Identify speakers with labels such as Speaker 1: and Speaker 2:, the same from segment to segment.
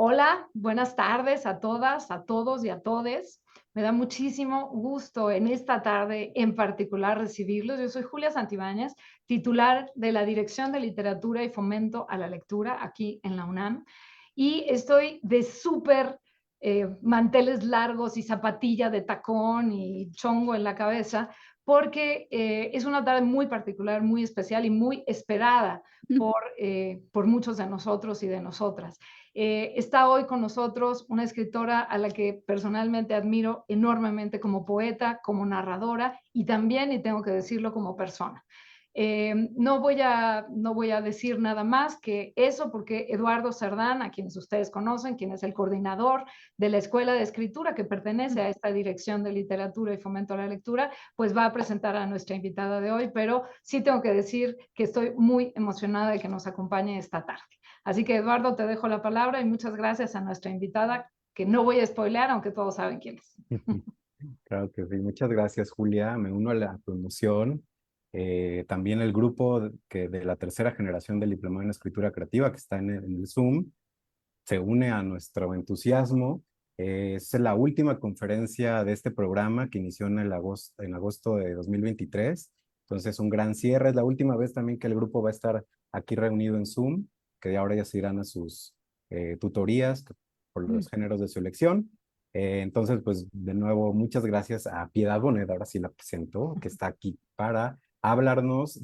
Speaker 1: Hola, buenas tardes a todas, a todos y a todes. Me da muchísimo gusto en esta tarde en particular recibirlos. Yo soy Julia Santibáñez, titular de la Dirección de Literatura y Fomento a la Lectura aquí en la UNAM. Y estoy de súper manteles largos y zapatilla de tacón y chongo en la cabeza porque es una tarde muy particular, muy especial y muy esperada por muchos de nosotros y de nosotras. Está hoy con nosotros una escritora a la que personalmente admiro enormemente como poeta, como narradora y también, y tengo que decirlo, como persona. No voy a decir nada más que eso porque Eduardo Cerdán, a quienes ustedes conocen, quien es el coordinador de la Escuela de Escritura que pertenece a esta Dirección de Literatura y Fomento a la Lectura, pues va a presentar a nuestra invitada de hoy, pero sí tengo que decir que estoy muy emocionada de que nos acompañe esta tarde. Así que Eduardo, te dejo la palabra y muchas gracias a nuestra invitada, que no voy a spoilear, aunque todos saben quién es.
Speaker 2: Claro que sí. Muchas gracias, Julia. Me uno a la promoción. También el grupo de la tercera generación del Diplomado en Escritura Creativa que está en el Zoom se une a nuestro entusiasmo. Es la última conferencia de este programa que inició en agosto de 2023. Entonces, un gran cierre. Es la última vez también que el grupo va a estar aquí reunido en Zoom, que ahora ya se irán a sus tutorías por los géneros de su elección. Entonces, pues de nuevo, muchas gracias a Piedad Bonet, ahora sí la presento, que está aquí para narrarnos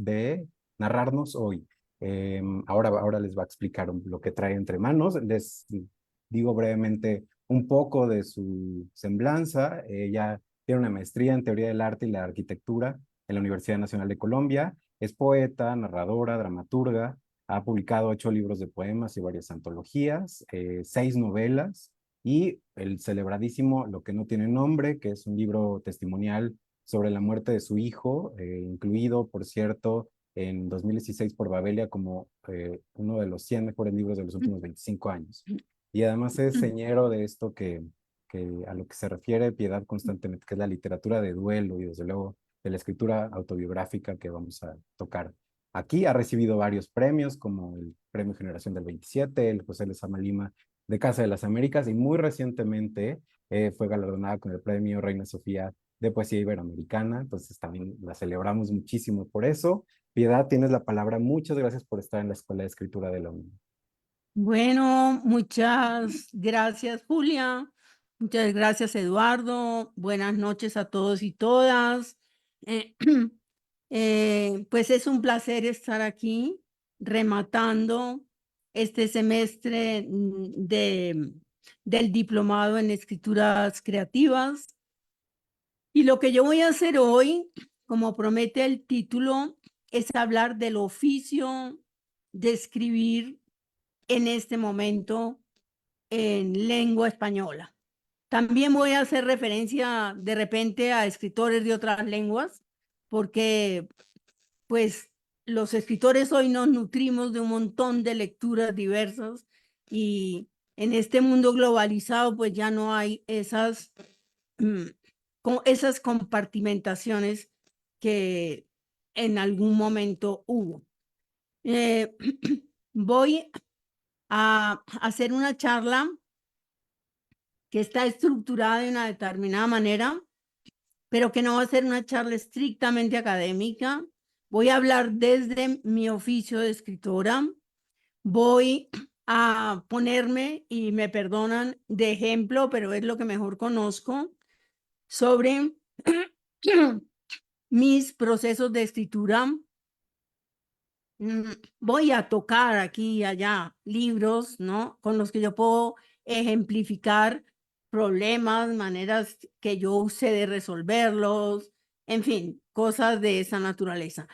Speaker 2: hoy. Ahora les va a explicar lo que trae entre manos. Les digo brevemente un poco de su semblanza. Ella tiene una maestría en Teoría del Arte y la Arquitectura en la Universidad Nacional de Colombia. Es poeta, narradora, dramaturga. Ha publicado 8 libros de poemas y varias antologías, 6 novelas y el celebradísimo Lo que no tiene nombre, que es un libro testimonial sobre la muerte de su hijo, incluido, por cierto, en 2016 por Babelia como uno de los 100 mejores libros de los últimos 25 años. Y además es señero de esto que a lo que se refiere Piedad constantemente, que es la literatura de duelo y desde luego de la escritura autobiográfica que vamos a tocar. Aquí ha recibido varios premios como el Premio Generación del 27, el José Lezama Lima de Casa de las Américas y muy recientemente fue galardonada con el Premio Reina Sofía de Poesía Iberoamericana, entonces también la celebramos muchísimo por eso. Piedad, tienes la palabra. Muchas gracias por estar en la Escuela de Escritura de la UNAM.
Speaker 3: Bueno, muchas gracias, Julia. Muchas gracias, Eduardo. Buenas noches a todos y todas. Eh, pues es un placer estar aquí rematando este semestre del Diplomado en Escrituras Creativas. Y lo que yo voy a hacer hoy, como promete el título, es hablar del oficio de escribir en este momento en lengua española. También voy a hacer referencia de repente a escritores de otras lenguas, porque pues los escritores hoy nos nutrimos de un montón de lecturas diversas y en este mundo globalizado pues ya no hay mm, esas compartimentaciones que en algún momento hubo. Eh, voy a hacer una charla que está estructurada de una determinada manera, pero que no va a ser una charla estrictamente académica. Voy a hablar desde mi oficio de escritora. Voy a ponerme, y me perdonan, de ejemplo, pero es lo que mejor conozco, sobre mis procesos de escritura. Voy a tocar aquí y allá libros, ¿no? Con los que yo puedo ejemplificar problemas, maneras que yo use de resolverlos, en fin, cosas de esa naturaleza.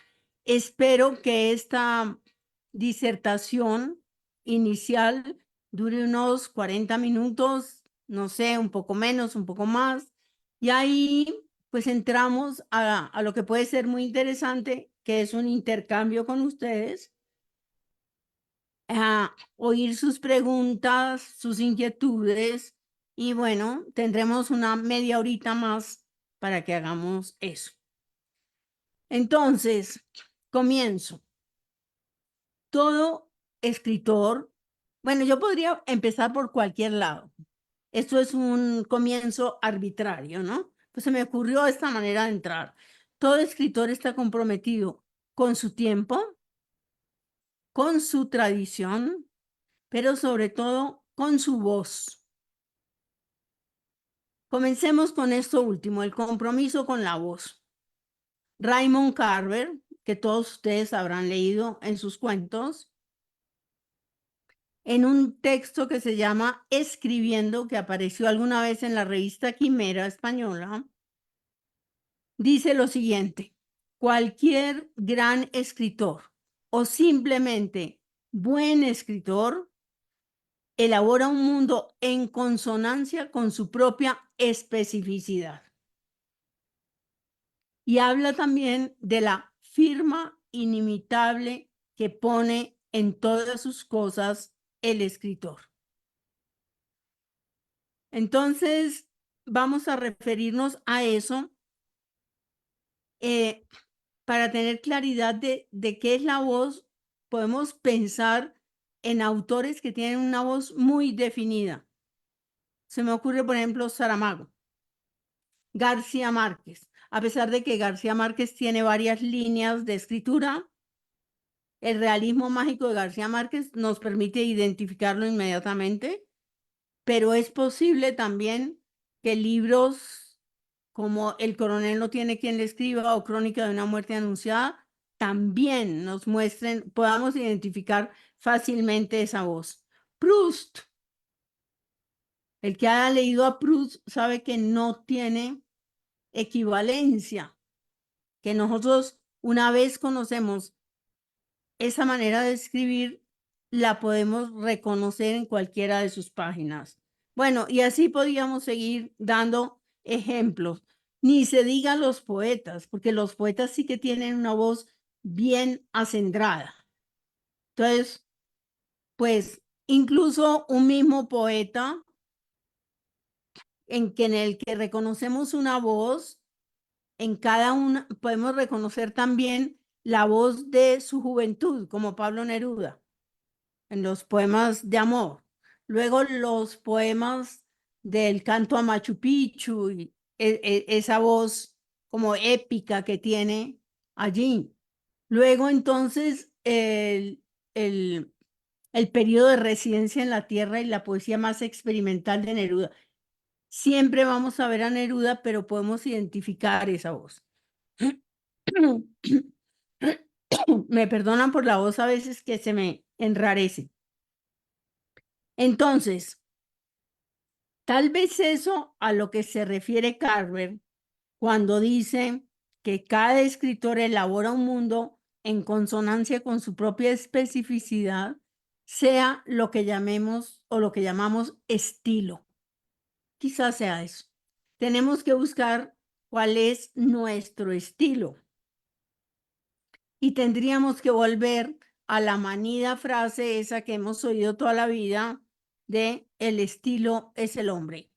Speaker 3: Espero que esta disertación inicial dure unos 40 minutos, no sé, un poco menos, un poco más, y ahí pues entramos a lo que puede ser muy interesante, que es un intercambio con ustedes, a oír sus preguntas, sus inquietudes, y bueno, tendremos una media horita más para que hagamos eso. Entonces, comienzo. Todo escritor Bueno, yo podría empezar por cualquier lado. Esto es un comienzo arbitrario, ¿no? Pues se me ocurrió esta manera de entrar. Todo escritor está comprometido con su tiempo, con su tradición, pero sobre todo con su voz. Comencemos con esto último, el compromiso con la voz. Raymond Carver, que todos ustedes habrán leído en sus cuentos, en un texto que se llama Escribiendo, que apareció alguna vez en la revista Quimera española, dice lo siguiente: cualquier gran escritor o simplemente buen escritor elabora un mundo en consonancia con su propia especificidad. Y habla también de la firma inimitable que pone en todas sus cosas el escritor. Entonces, vamos a referirnos a eso para tener claridad de qué es la voz. Podemos pensar en autores que tienen una voz muy definida. Se me ocurre, por ejemplo, Saramago, García Márquez. A pesar de que García Márquez tiene varias líneas de escritura, el realismo mágico de García Márquez nos permite identificarlo inmediatamente, pero es posible también que libros como El coronel no tiene quien le escriba o Crónica de una muerte anunciada también nos muestren, podamos identificar fácilmente esa voz. Proust, el que haya leído a Proust sabe que no tiene equivalencia, que nosotros una vez conocemos esa manera de escribir, la podemos reconocer en cualquiera de sus páginas. Bueno, y así podríamos seguir dando ejemplos. Ni se digan los poetas, porque los poetas sí que tienen una voz bien acendrada. Entonces, pues incluso un mismo poeta en el que reconocemos una voz, en cada una podemos reconocer también la voz de su juventud, como Pablo Neruda, en los poemas de amor. Luego los poemas del canto a Machu Picchu y esa voz como épica que tiene allí. Luego entonces el periodo de residencia en la tierra y la poesía más experimental de Neruda. Siempre vamos a ver a Neruda, pero podemos identificar esa voz. Me perdonan por la voz a veces que se me enrarece. Entonces, tal vez eso a lo que se refiere Carver cuando dice que cada escritor elabora un mundo en consonancia con su propia especificidad, sea lo que llamemos o lo que llamamos estilo. Quizás sea eso. Tenemos que buscar cuál es nuestro estilo. Y tendríamos que volver a la manida frase esa que hemos oído toda la vida de el estilo es el hombre.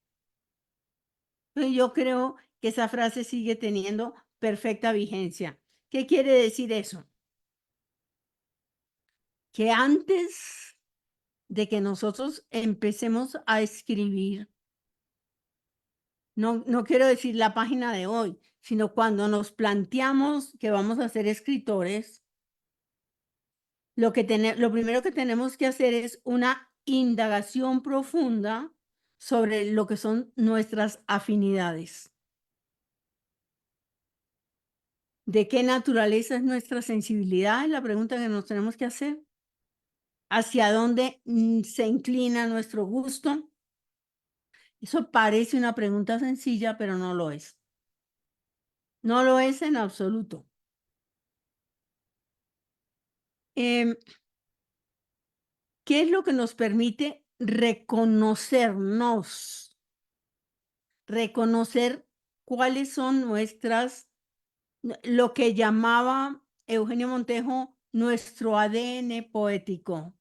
Speaker 3: Yo creo que esa frase sigue teniendo perfecta vigencia. ¿Qué quiere decir eso? Que antes de que nosotros empecemos a escribir, no quiero decir la página de hoy, sino cuando nos planteamos que vamos a ser escritores, lo primero que tenemos que hacer es una indagación profunda sobre lo que son nuestras afinidades. ¿De qué naturaleza es nuestra sensibilidad? Es la pregunta que nos tenemos que hacer. ¿Hacia dónde se inclina nuestro gusto? Eso parece una pregunta sencilla, pero no lo es. No lo es en absoluto. ¿Qué es lo que nos permite reconocernos? Reconocer cuáles son lo que llamaba Eugenio Montejo nuestro ADN poético.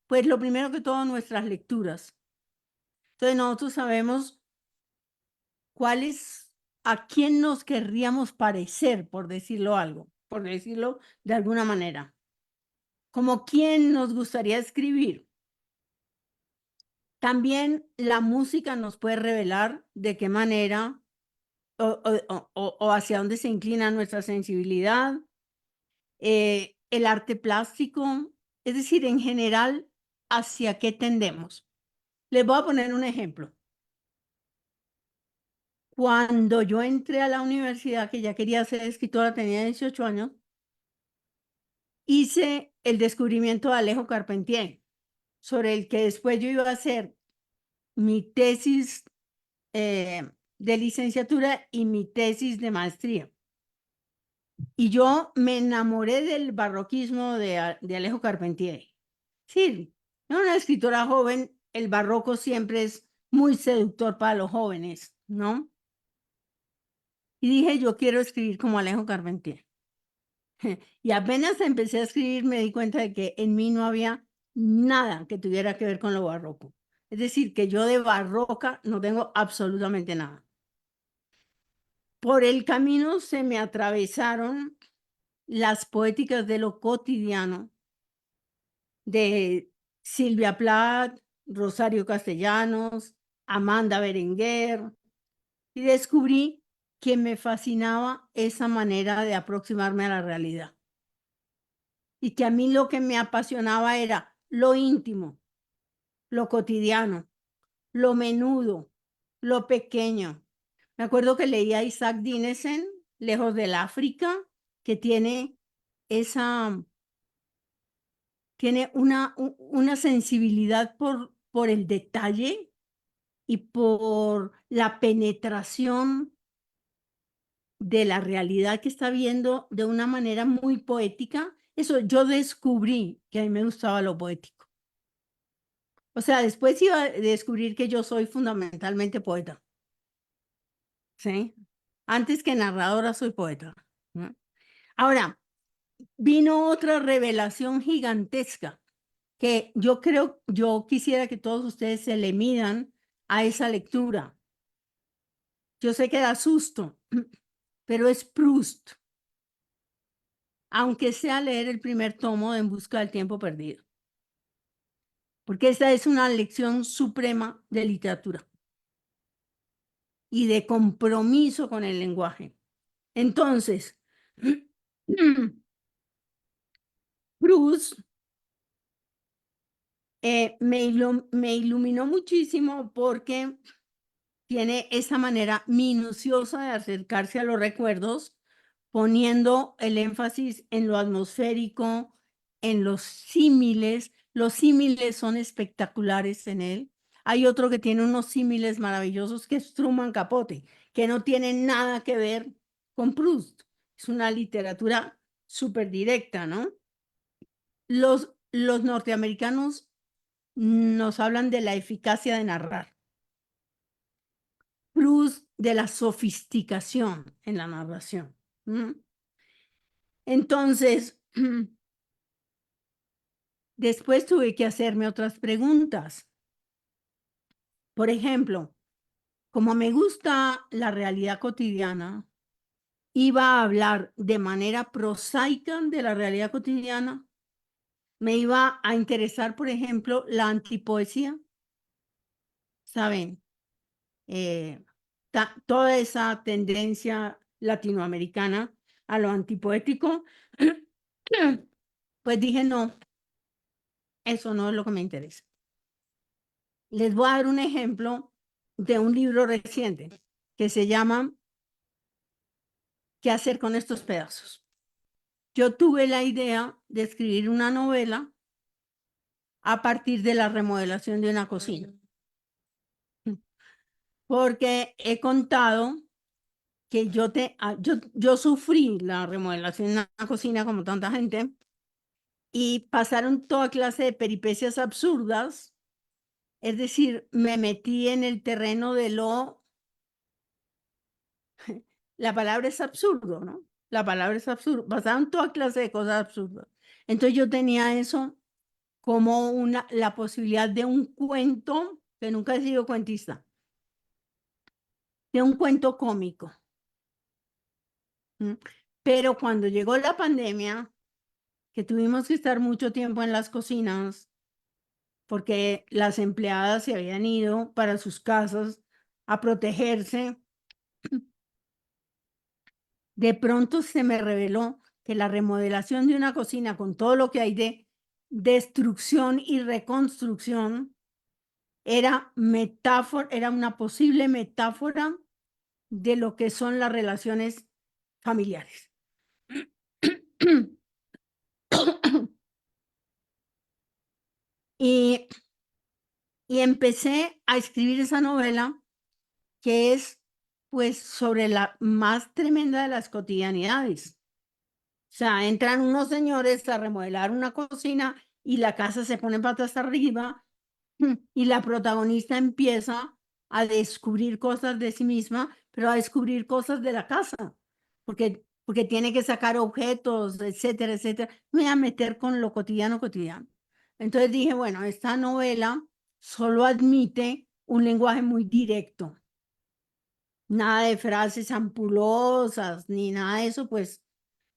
Speaker 3: Pues lo primero que todo, nuestras lecturas. Entonces nosotros sabemos a quién nos querríamos parecer, por decirlo de alguna manera. Como quién nos gustaría escribir. También la música nos puede revelar de qué manera o hacia dónde se inclina nuestra sensibilidad, el arte plástico, es decir, en general, hacia qué tendemos. Les voy a poner un ejemplo. Cuando yo entré a la universidad, que ya quería ser escritora, tenía 18 años, hice el descubrimiento de Alejo Carpentier, sobre el que después yo iba a hacer mi tesis de licenciatura y mi tesis de maestría. Y yo me enamoré del barroquismo de Alejo Carpentier. Sí, una escritora joven, el barroco siempre es muy seductor para los jóvenes, ¿no? Y dije, yo quiero escribir como Alejo Carpentier. Y apenas empecé a escribir, me di cuenta de que en mí no había nada que tuviera que ver con lo barroco. Es decir, que yo de barroca no tengo absolutamente nada. Por el camino se me atravesaron las poéticas de lo cotidiano de Silvia Plath, Rosario Castellanos, Amanda Berenguer, y descubrí que me fascinaba esa manera de aproximarme a la realidad. Y que a mí lo que me apasionaba era lo íntimo, lo cotidiano, lo menudo, lo pequeño. Me acuerdo que leía a Isaac Dinesen, Lejos del África, que tiene una sensibilidad por el detalle y por la penetración de la realidad que está viendo de una manera muy poética. Eso, yo descubrí que a mí me gustaba lo poético. O sea, después iba a descubrir que yo soy fundamentalmente poeta. ¿Sí? Antes que narradora soy poeta, ¿no? Ahora, vino otra revelación gigantesca que yo quisiera que todos ustedes se le midan a esa lectura. Yo sé que da susto, pero es Proust, aunque sea leer el primer tomo de En busca del tiempo perdido, porque esta es una lección suprema de literatura y de compromiso con el lenguaje. Entonces, Proust me iluminó muchísimo porque tiene esa manera minuciosa de acercarse a los recuerdos, poniendo el énfasis en lo atmosférico, en los símiles. Los símiles son espectaculares en él. Hay otro que tiene unos símiles maravillosos que es Truman Capote, que no tiene nada que ver con Proust. Es una literatura súper directa, ¿no? Los norteamericanos nos hablan de la eficacia de narrar. Proust de la sofisticación en la narración. Entonces, después tuve que hacerme otras preguntas. Por ejemplo, como me gusta la realidad cotidiana, iba a hablar de manera prosaica de la realidad cotidiana. Me iba a interesar, por ejemplo, la antipoesía. ¿Saben? Toda esa tendencia latinoamericana a lo antipoético, pues dije, no, eso no es lo que me interesa. Les voy a dar un ejemplo de un libro reciente que se llama ¿Qué hacer con estos pedazos? Yo tuve la idea de escribir una novela a partir de la remodelación de una cocina, porque he contado que yo sufrí la remodelación de una cocina como tanta gente y pasaron toda clase de peripecias absurdas. Es decir, me metí en el terreno de la palabra es absurdo, ¿no? La palabra es absurdo. Pasaron toda clase de cosas absurdas. Entonces yo tenía eso como la posibilidad de un cuento, que nunca he sido cuentista, de un cuento cómico. Pero cuando llegó la pandemia, que tuvimos que estar mucho tiempo en las cocinas, porque las empleadas se habían ido para sus casas a protegerse. De pronto se me reveló que la remodelación de una cocina con todo lo que hay de destrucción y reconstrucción era una posible metáfora de lo que son las relaciones familiares. Y empecé a escribir esa novela, que es pues sobre la más tremenda de las cotidianidades. O sea, entran unos señores a remodelar una cocina y la casa se pone patas arriba y la protagonista empieza a descubrir cosas de sí misma, pero a descubrir cosas de la casa, porque tiene que sacar objetos, etcétera, etcétera. Me voy a meter con lo cotidiano. Entonces dije, bueno, esta novela solo admite un lenguaje muy directo. Nada de frases ampulosas, ni nada de eso, pues,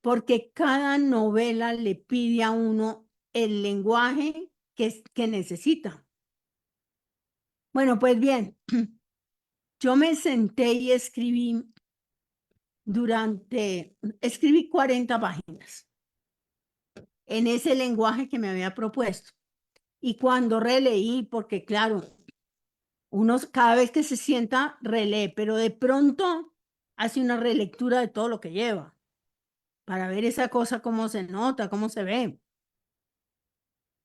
Speaker 3: porque cada novela le pide a uno el lenguaje que necesita. Bueno, pues bien, yo me senté y escribí 40 páginas en ese lenguaje que me había propuesto. Y cuando releí, porque claro, uno cada vez que se sienta relee, pero de pronto hace una relectura de todo lo que lleva para ver esa cosa cómo se nota, cómo se ve.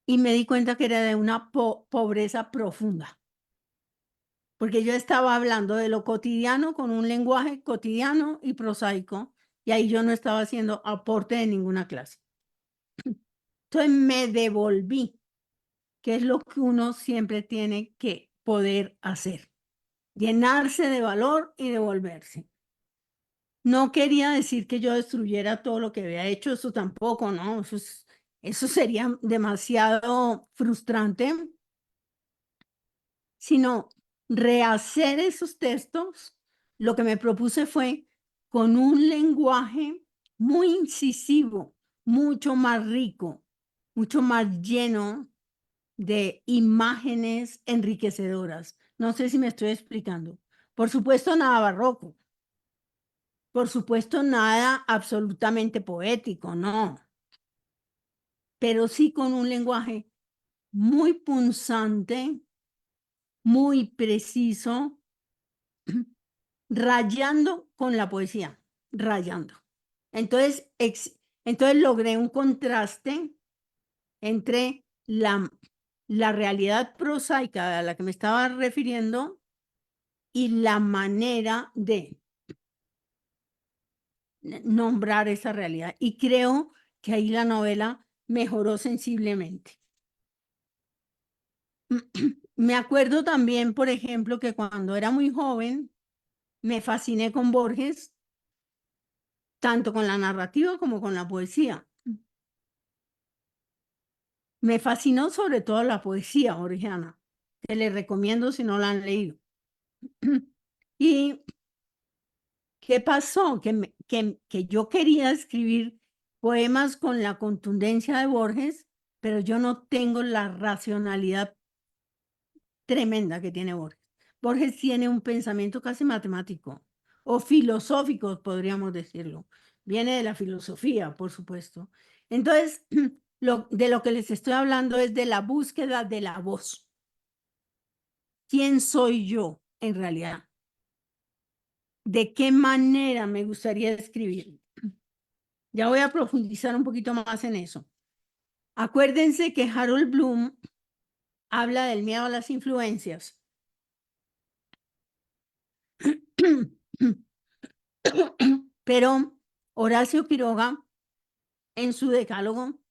Speaker 3: Y me di cuenta que era de una pobreza profunda, porque yo estaba hablando de lo cotidiano con un lenguaje cotidiano y prosaico, y ahí yo no estaba haciendo aporte de ninguna clase. Entonces me devolví, que es lo que uno siempre tiene que poder hacer, llenarse de valor y devolverse. No quería decir que yo destruyera todo lo que había hecho, eso tampoco, ¿no? Eso sería demasiado frustrante, sino rehacer esos textos. Lo que me propuse fue con un lenguaje muy incisivo, mucho más rico, mucho más lleno de imágenes enriquecedoras. No sé si me estoy explicando. Por supuesto, nada barroco. Por supuesto, nada absolutamente poético, no. Pero sí con un lenguaje muy punzante, muy preciso, rayando con la poesía, rayando. Entonces logré un contraste entre la realidad prosaica a la que me estaba refiriendo y la manera de nombrar esa realidad. Y creo que ahí la novela mejoró sensiblemente. Me acuerdo también, por ejemplo, que cuando era muy joven, me fasciné con Borges, tanto con la narrativa como con la poesía. Me fascinó sobre todo la poesía borgiana, que les recomiendo si no la han leído. ¿Y qué pasó? Que yo quería escribir poemas con la contundencia de Borges, pero yo no tengo la racionalidad tremenda que tiene Borges. Borges tiene un pensamiento casi matemático o filosófico, podríamos decirlo. Viene de la filosofía, por supuesto. Entonces, de lo que les estoy hablando es de la búsqueda de la voz. ¿Quién soy yo en realidad? ¿De qué manera me gustaría escribir? Ya voy a profundizar un poquito más en eso. Acuérdense que Harold Bloom habla del miedo a las influencias. Pero Horacio Quiroga, en su decálogo,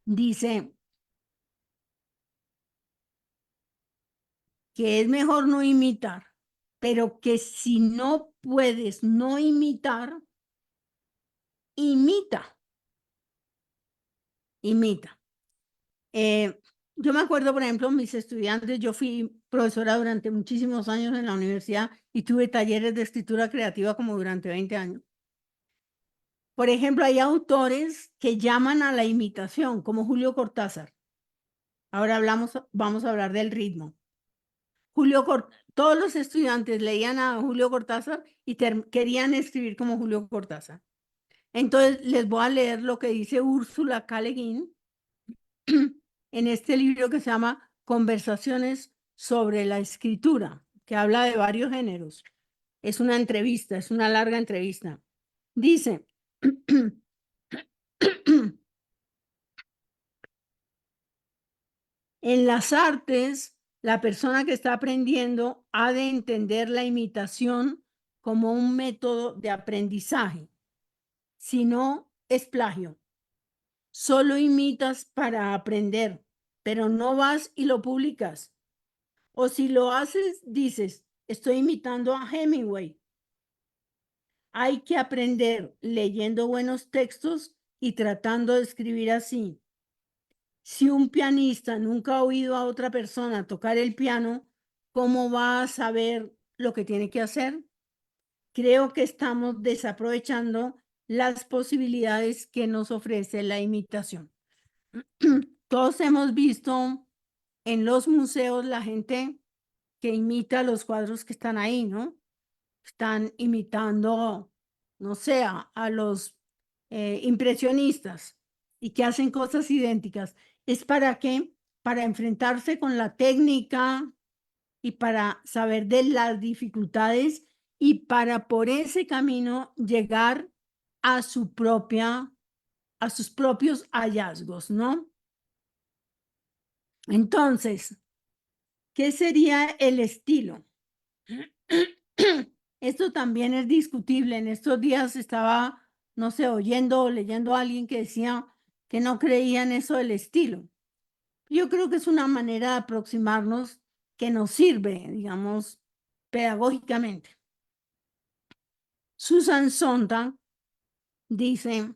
Speaker 3: dice que es mejor no imitar, pero que si no puedes no imitar, imita. Yo me acuerdo, por ejemplo, mis estudiantes, yo fui profesora durante muchísimos años en la universidad y tuve talleres de escritura creativa como durante 20 años. Por ejemplo, hay autores que llaman a la imitación, como Julio Cortázar. Ahora vamos a hablar del ritmo. Todos los estudiantes leían a Julio Cortázar y querían escribir como Julio Cortázar. Entonces les voy a leer lo que dice Úrsula K. Le Guin en este libro que se llama Conversaciones sobre la escritura, que habla de varios géneros. Es una entrevista, es una larga entrevista. Dice, en las artes, la persona que está aprendiendo ha de entender la imitación como un método de aprendizaje. Si no, es plagio. Solo imitas para aprender, pero no vas y lo publicas. O si lo haces, dices, estoy imitando a Hemingway. Hay que aprender leyendo buenos textos y tratando de escribir así. Si un pianista nunca ha oído a otra persona tocar el piano, ¿cómo va a saber lo que tiene que hacer? Creo que estamos desaprovechando las posibilidades que nos ofrece la imitación. Todos hemos visto en los museos la gente que imita los cuadros que están ahí, ¿no? Están imitando, no sé, a los impresionistas y que hacen cosas idénticas. ¿Es para qué? Para enfrentarse con la técnica y para saber de las dificultades y para por ese camino llegar a sus propios hallazgos, ¿no? Entonces, ¿qué sería el estilo? Esto también es discutible. En estos días estaba, no sé, oyendo o leyendo a alguien que decía que no creía en eso del estilo. Yo creo que es una manera de aproximarnos que nos sirve, digamos, pedagógicamente. Susan Sontag dice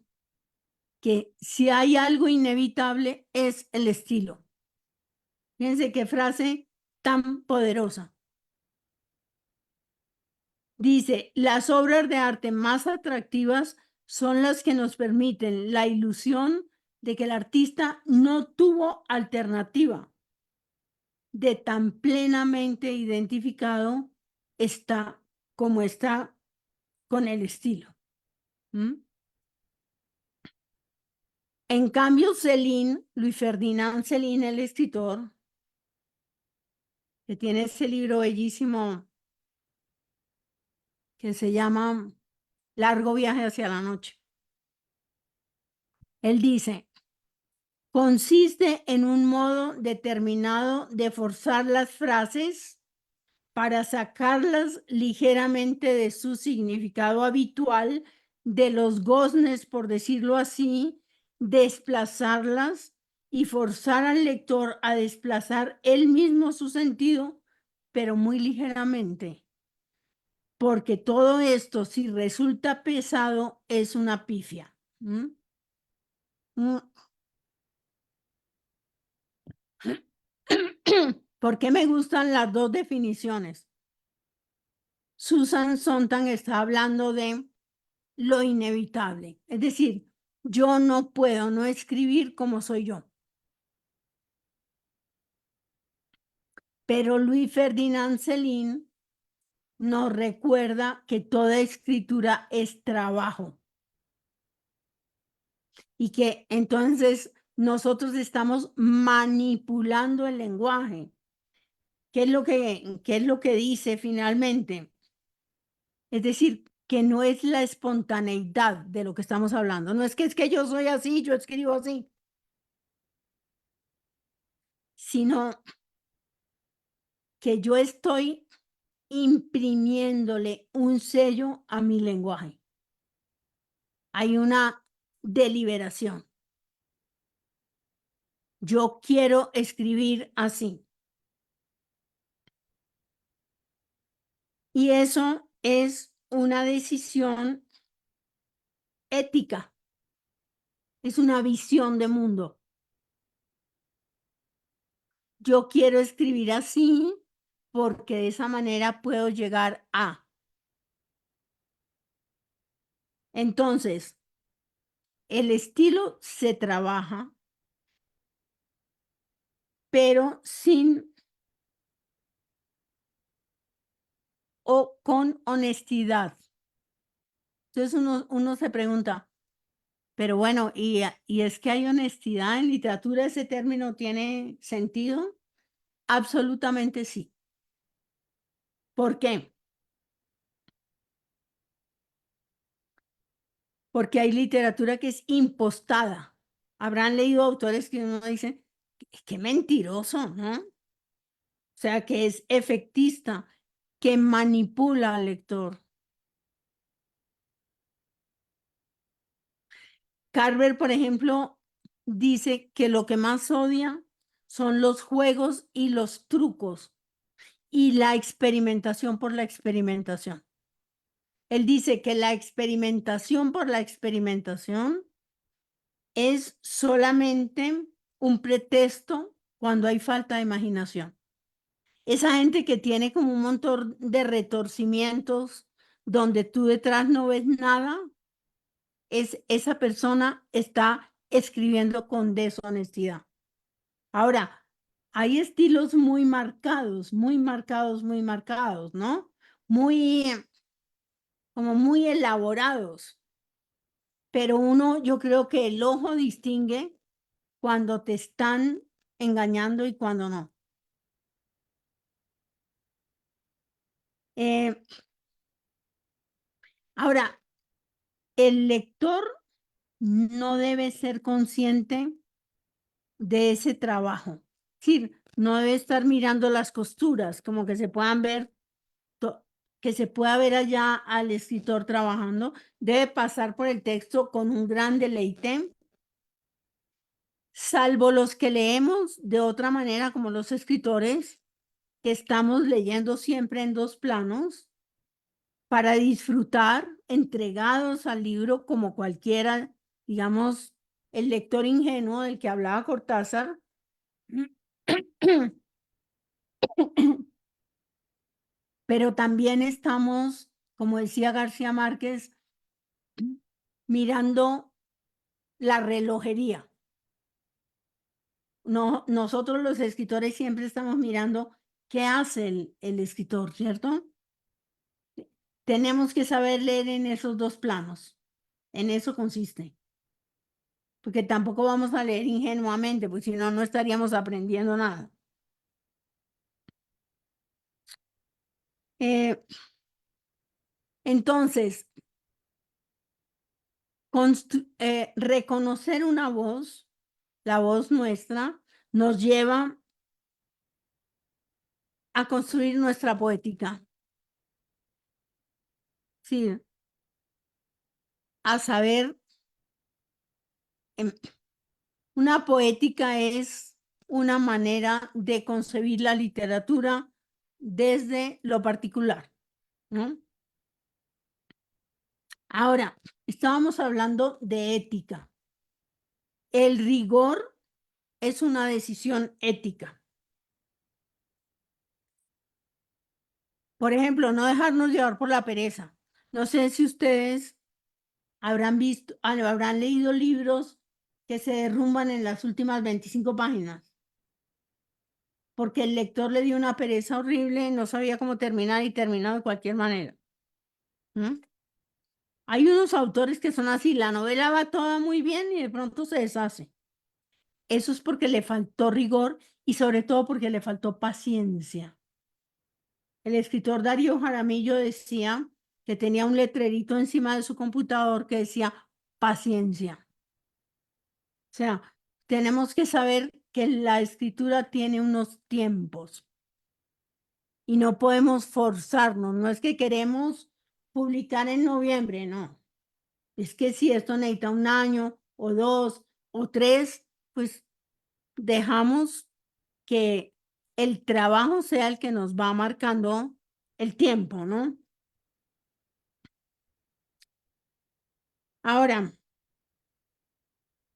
Speaker 3: que si hay algo inevitable es el estilo. Fíjense qué frase tan poderosa. Dice, las obras de arte más atractivas son las que nos permiten la ilusión de que el artista no tuvo alternativa, de tan plenamente identificado está como está con el estilo. ¿Mm? En cambio, Luis Ferdinand Céline, el escritor, que tiene ese libro bellísimo que se llama Largo viaje hacia la noche. Él dice, consiste en un modo determinado de forzar las frases para sacarlas ligeramente de su significado habitual, de los goznes, por decirlo así, desplazarlas y forzar al lector a desplazar él mismo su sentido, pero muy ligeramente. Porque todo esto, si resulta pesado, es una pifia. ¿Por qué me gustan las dos definiciones? Susan Sontag está hablando de lo inevitable. Es decir, yo no puedo no escribir como soy yo. Pero Louis Ferdinand Céline nos recuerda que toda escritura es trabajo. Y que entonces nosotros estamos manipulando el lenguaje. ¿Qué es lo que dice finalmente? Es decir, que no es la espontaneidad de lo que estamos hablando. No es que yo soy así, yo escribo así. Sino que yo estoy imprimiéndole un sello a mi lenguaje. Hay una deliberación. Yo quiero escribir así. Y eso es una decisión ética. Es una visión de mundo. Yo quiero escribir así porque de esa manera puedo llegar a. Entonces, el estilo se trabaja pero sin o con honestidad. Entonces uno se pregunta, pero bueno, ¿y es que hay honestidad en literatura? ¿Ese término tiene sentido? Absolutamente sí. ¿Por qué? Porque hay literatura que es impostada. Habrán leído autores que uno dice, qué mentiroso, ¿no? O sea, que es efectista, que manipula al lector. Carver, por ejemplo, dice que lo que más odia son los juegos y los trucos y la experimentación por la experimentación. Él dice que la experimentación por la experimentación es solamente un pretexto cuando hay falta de imaginación. Esa gente que tiene como un montón de retorcimientos donde tú detrás no ves nada, esa persona está escribiendo con deshonestidad. Ahora, hay estilos muy marcados, muy marcados, muy marcados, ¿no? Como muy elaborados. Pero yo creo que el ojo distingue cuando te están engañando y cuando no. Ahora, el lector no debe ser consciente de ese trabajo. Es decir, no debe estar mirando las costuras, como que se puedan ver, que se pueda ver allá al escritor trabajando. Debe pasar por el texto con un gran deleite, salvo los que leemos de otra manera, como los escritores, que estamos leyendo siempre en dos planos, para disfrutar, entregados al libro como cualquiera, digamos, el lector ingenuo del que hablaba Cortázar. Pero también estamos, como decía García Márquez, mirando la relojería. No, nosotros los escritores siempre estamos mirando qué hace el escritor, ¿cierto? Tenemos que saber leer en esos dos planos. En eso consiste. Porque tampoco vamos a leer ingenuamente, porque si no, no estaríamos aprendiendo nada. Entonces, reconocer una voz, la voz nuestra, nos lleva a construir nuestra poética. Sí, a saber, una poética es una manera de concebir la literatura desde lo particular, ¿no? Ahora, estábamos hablando de ética. El rigor es una decisión ética. Por ejemplo, no dejarnos llevar por la pereza. No sé si ustedes habrán leído libros que se derrumban en las últimas 25 páginas. Porque el lector le dio una pereza horrible, no sabía cómo terminar y terminó de cualquier manera. ¿Mm? Hay unos autores que son así, la novela va toda muy bien y de pronto se deshace. Eso es porque le faltó rigor y sobre todo porque le faltó paciencia. El escritor Darío Jaramillo decía que tenía un letrerito encima de su computador que decía paciencia. O sea, tenemos que saber que la escritura tiene unos tiempos y no podemos forzarnos. No es que queremos publicar en noviembre, no. Es que si esto necesita 1 año o 2 o 3, pues dejamos que el trabajo sea el que nos va marcando el tiempo, ¿no? Ahora,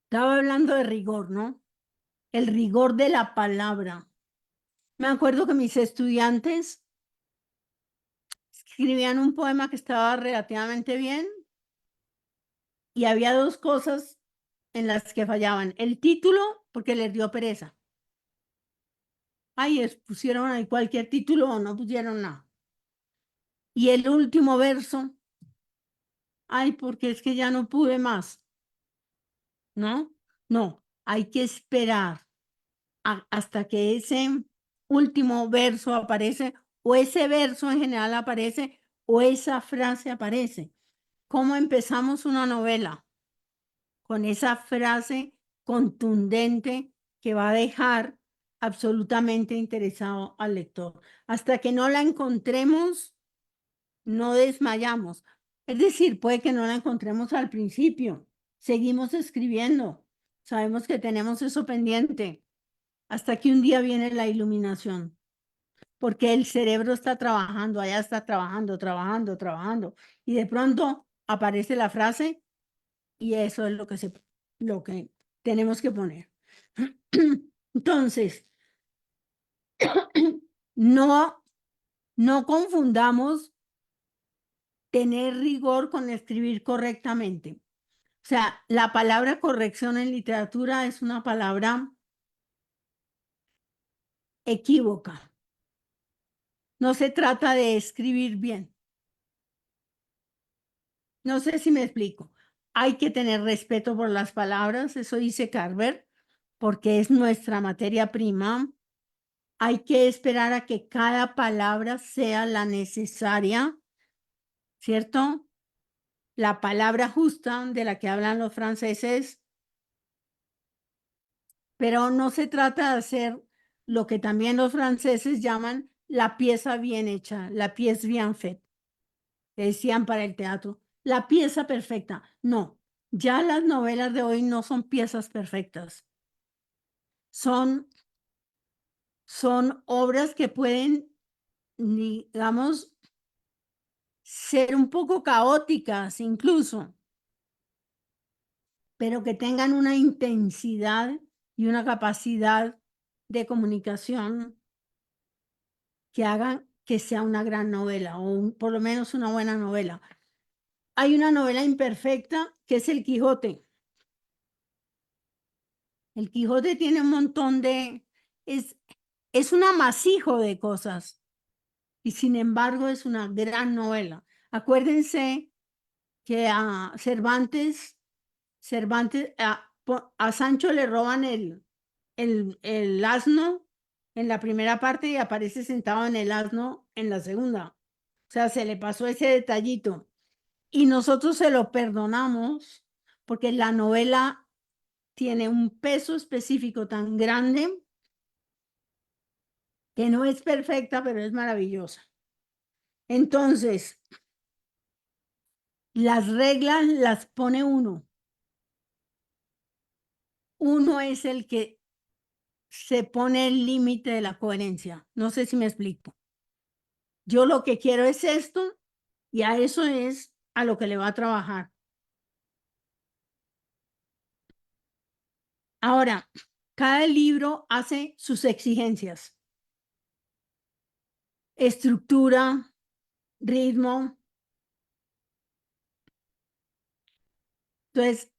Speaker 3: estaba hablando de rigor, ¿no? El rigor de la palabra. Me acuerdo que mis estudiantes escribían un poema que estaba relativamente bien y había 2 cosas en las que fallaban. El título, porque les dio pereza. Ay, pusieron ahí cualquier título o no pusieron nada. Y el último verso, ay, porque es que ya no pude más. ¿No? No, hay que esperar hasta que ese último verso aparece, o ese verso en general aparece, o esa frase aparece. ¿Cómo empezamos una novela? Con esa frase contundente que va a dejar absolutamente interesado al lector. Hasta que no la encontremos, no desmayamos. Es decir, puede que no la encontremos al principio. Seguimos escribiendo. Sabemos que tenemos eso pendiente. Hasta que un día viene la iluminación. Porque el cerebro está trabajando, allá está trabajando, trabajando, trabajando. Y de pronto aparece la frase y eso es lo que tenemos que poner. Entonces, no confundamos tener rigor con escribir correctamente. O sea, la palabra corrección en literatura es una palabra equívoca. No se trata de escribir bien. No sé si me explico. Hay que tener respeto por las palabras, eso dice Carver, porque es nuestra materia prima. Hay que esperar a que cada palabra sea la necesaria, ¿cierto? La palabra justa de la que hablan los franceses, pero no se trata de hacer lo que también los franceses llaman la pieza bien hecha, la pièce bien faite, que decían para el teatro, la pieza perfecta. No, ya las novelas de hoy no son piezas perfectas. Son obras que pueden, digamos, ser un poco caóticas incluso, pero que tengan una intensidad y una capacidad de comunicación que hagan que sea una gran novela o por lo menos una buena novela. Hay una novela imperfecta que es El Quijote. El Quijote tiene un montón es un amasijo de cosas y sin embargo es una gran novela. Acuérdense que a Cervantes a Sancho le roban el asno en la primera parte y aparece sentado en el asno en la segunda. O sea, se le pasó ese detallito. Y nosotros se lo perdonamos porque la novela tiene un peso específico tan grande que no es perfecta, pero es maravillosa. Entonces, las reglas las pone uno. Uno es el que se pone el límite de la coherencia. No sé si me explico. Yo lo que quiero es esto y a eso es a lo que le va a trabajar. Ahora, cada libro hace sus exigencias. Estructura, ritmo. Entonces,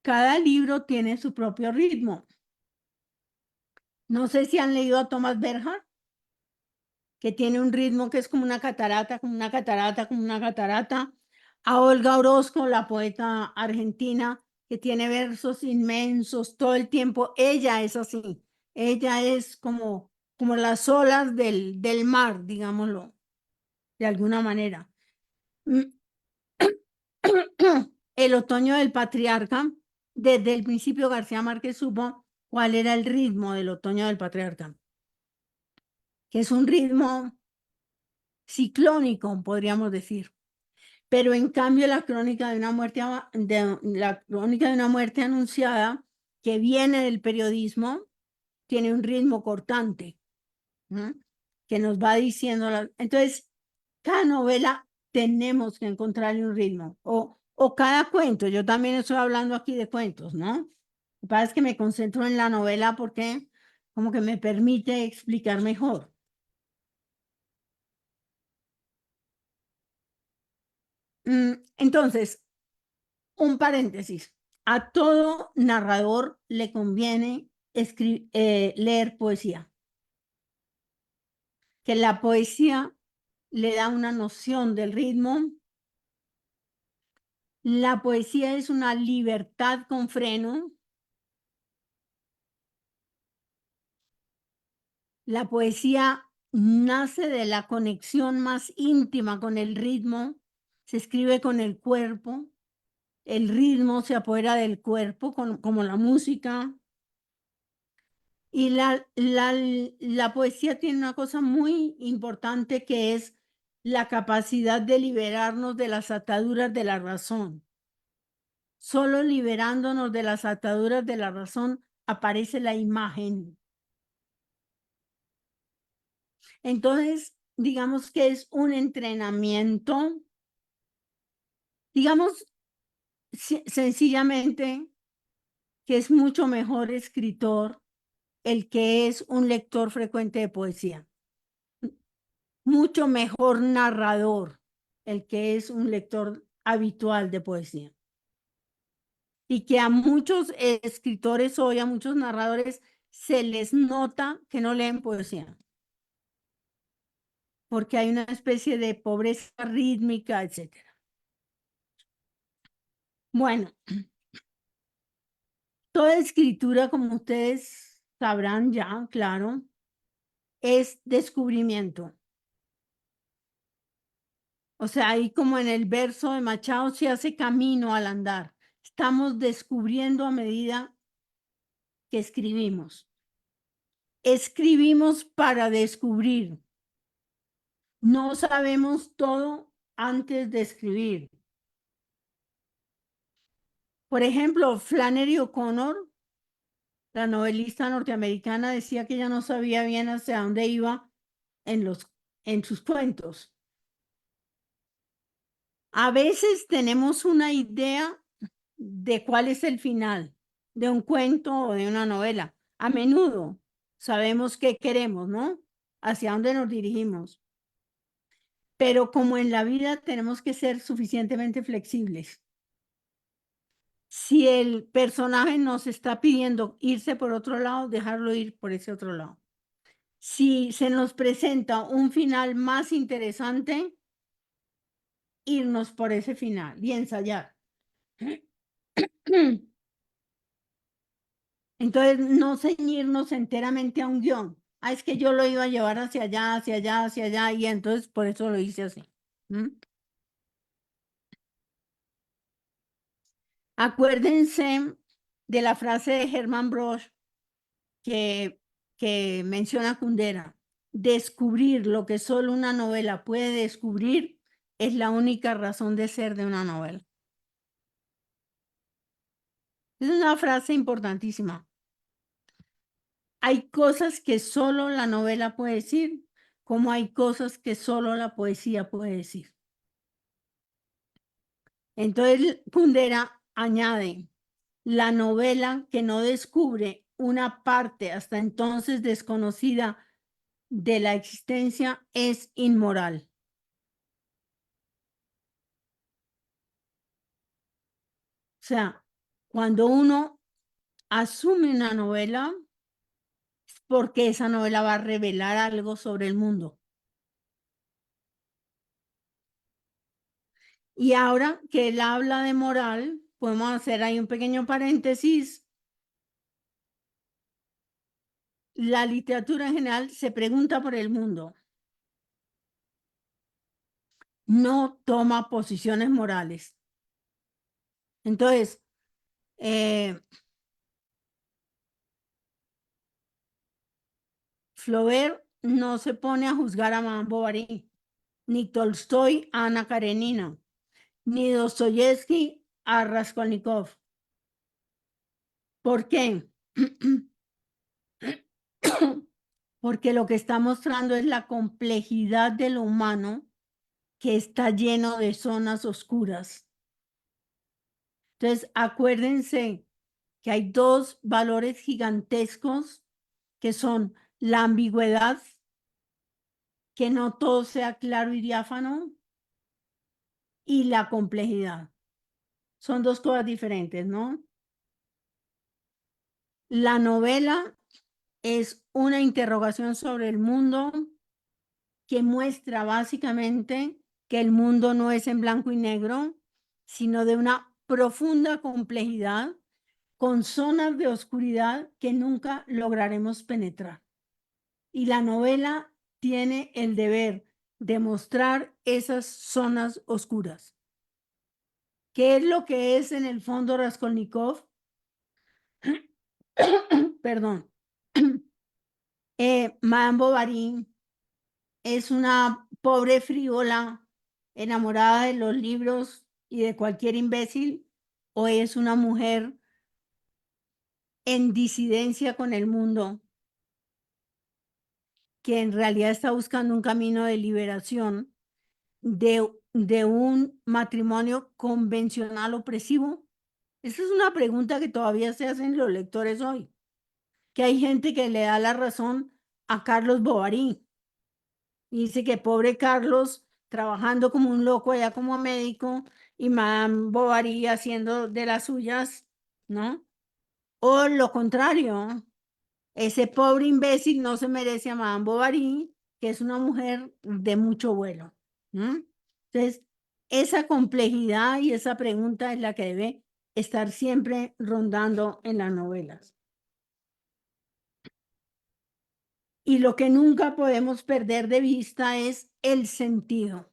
Speaker 3: cada libro tiene su propio ritmo. No sé si han leído a Thomas Bernhard, que tiene un ritmo que es como una catarata, como una catarata, como una catarata. A Olga Orozco, la poeta argentina, que tiene versos inmensos todo el tiempo. Ella es así. Ella es como las olas del mar, digámoslo, de alguna manera. El otoño del patriarca, desde el principio García Márquez supo cuál era el ritmo del otoño del patriarca, que es un ritmo ciclónico, podríamos decir. Pero en cambio la crónica de una muerte, anunciada, que viene del periodismo, tiene un ritmo cortante, ¿no? Que nos va diciendo, entonces, cada novela tenemos que encontrarle un ritmo, o cada cuento. Yo también estoy hablando aquí de cuentos, ¿no? Lo que pasa es que me concentro en la novela porque como que me permite explicar mejor. Entonces, un paréntesis. A todo narrador le conviene leer poesía. Que la poesía le da una noción del ritmo. La poesía es una libertad con freno. La poesía nace de la conexión más íntima con el ritmo, se escribe con el cuerpo, el ritmo se apodera del cuerpo como la música. Y la poesía tiene una cosa muy importante que es la capacidad de liberarnos de las ataduras de la razón. Solo liberándonos de las ataduras de la razón aparece la imagen. Entonces, digamos que es un entrenamiento, digamos sencillamente que es mucho mejor escritor el que es un lector frecuente de poesía. Mucho mejor narrador el que es un lector habitual de poesía. Y que a muchos escritores hoy, a muchos narradores, se les nota que no leen poesía. Porque hay una especie de pobreza rítmica, etc. Bueno, toda escritura, como ustedes sabrán ya, claro, es descubrimiento. O sea, ahí como en el verso de Machado se hace camino al andar. Estamos descubriendo a medida que escribimos. Escribimos para descubrir. No sabemos todo antes de escribir. Por ejemplo, Flannery O'Connor, la novelista norteamericana, decía que ella no sabía bien hacia dónde iba en sus cuentos. A veces tenemos una idea de cuál es el final de un cuento o de una novela. A menudo sabemos qué queremos, ¿no? Hacia dónde nos dirigimos. Pero como en la vida tenemos que ser suficientemente flexibles. Si el personaje nos está pidiendo irse por otro lado, dejarlo ir por ese otro lado. Si se nos presenta un final más interesante, irnos por ese final y ensayar. Entonces, no ceñirnos enteramente a un guión. Ah, es que yo lo iba a llevar hacia allá, hacia allá, hacia allá, y entonces por eso lo hice así. Acuérdense de la frase de Hermann Broch que menciona Kundera. Descubrir lo que solo una novela puede descubrir es la única razón de ser de una novela. Es una frase importantísima. Hay cosas que solo la novela puede decir, como hay cosas que solo la poesía puede decir. Entonces, Kundera añade, la novela que no descubre una parte hasta entonces desconocida de la existencia es inmoral. O sea, cuando uno asume una novela, es porque esa novela va a revelar algo sobre el mundo. Y ahora que él habla de moral, podemos hacer ahí un pequeño paréntesis. La literatura en general se pregunta por el mundo. No toma posiciones morales. Entonces, Flaubert no se pone a juzgar a Madame Bovary, ni Tolstoy a Ana Karenina, ni Dostoyevsky a Raskolnikov. ¿Por qué? Porque lo que está mostrando es la complejidad de lo humano que está lleno de zonas oscuras. Entonces, acuérdense que hay dos valores gigantescos que son la ambigüedad, que no todo sea claro y diáfano, y la complejidad. Son dos cosas diferentes, ¿no? La novela es una interrogación sobre el mundo que muestra básicamente que el mundo no es en blanco y negro, sino de una profunda complejidad con zonas de oscuridad que nunca lograremos penetrar. Y la novela tiene el deber de mostrar esas zonas oscuras. ¿Qué es lo que es en el fondo Raskolnikov? Perdón. Madame Bovary es una pobre frívola enamorada de los libros y de cualquier imbécil, o es una mujer en disidencia con el mundo que en realidad está buscando un camino de liberación de un matrimonio convencional opresivo. Esa es una pregunta que todavía se hacen los lectores hoy, que hay gente que le da la razón a Carlos Bovary y dice que pobre Carlos trabajando como un loco allá como médico y Madame Bovary haciendo de las suyas, ¿no? O lo contrario, ese pobre imbécil no se merece a Madame Bovary, que es una mujer de mucho vuelo. Entonces, esa complejidad y esa pregunta es la que debe estar siempre rondando en las novelas. Y lo que nunca podemos perder de vista es el sentido.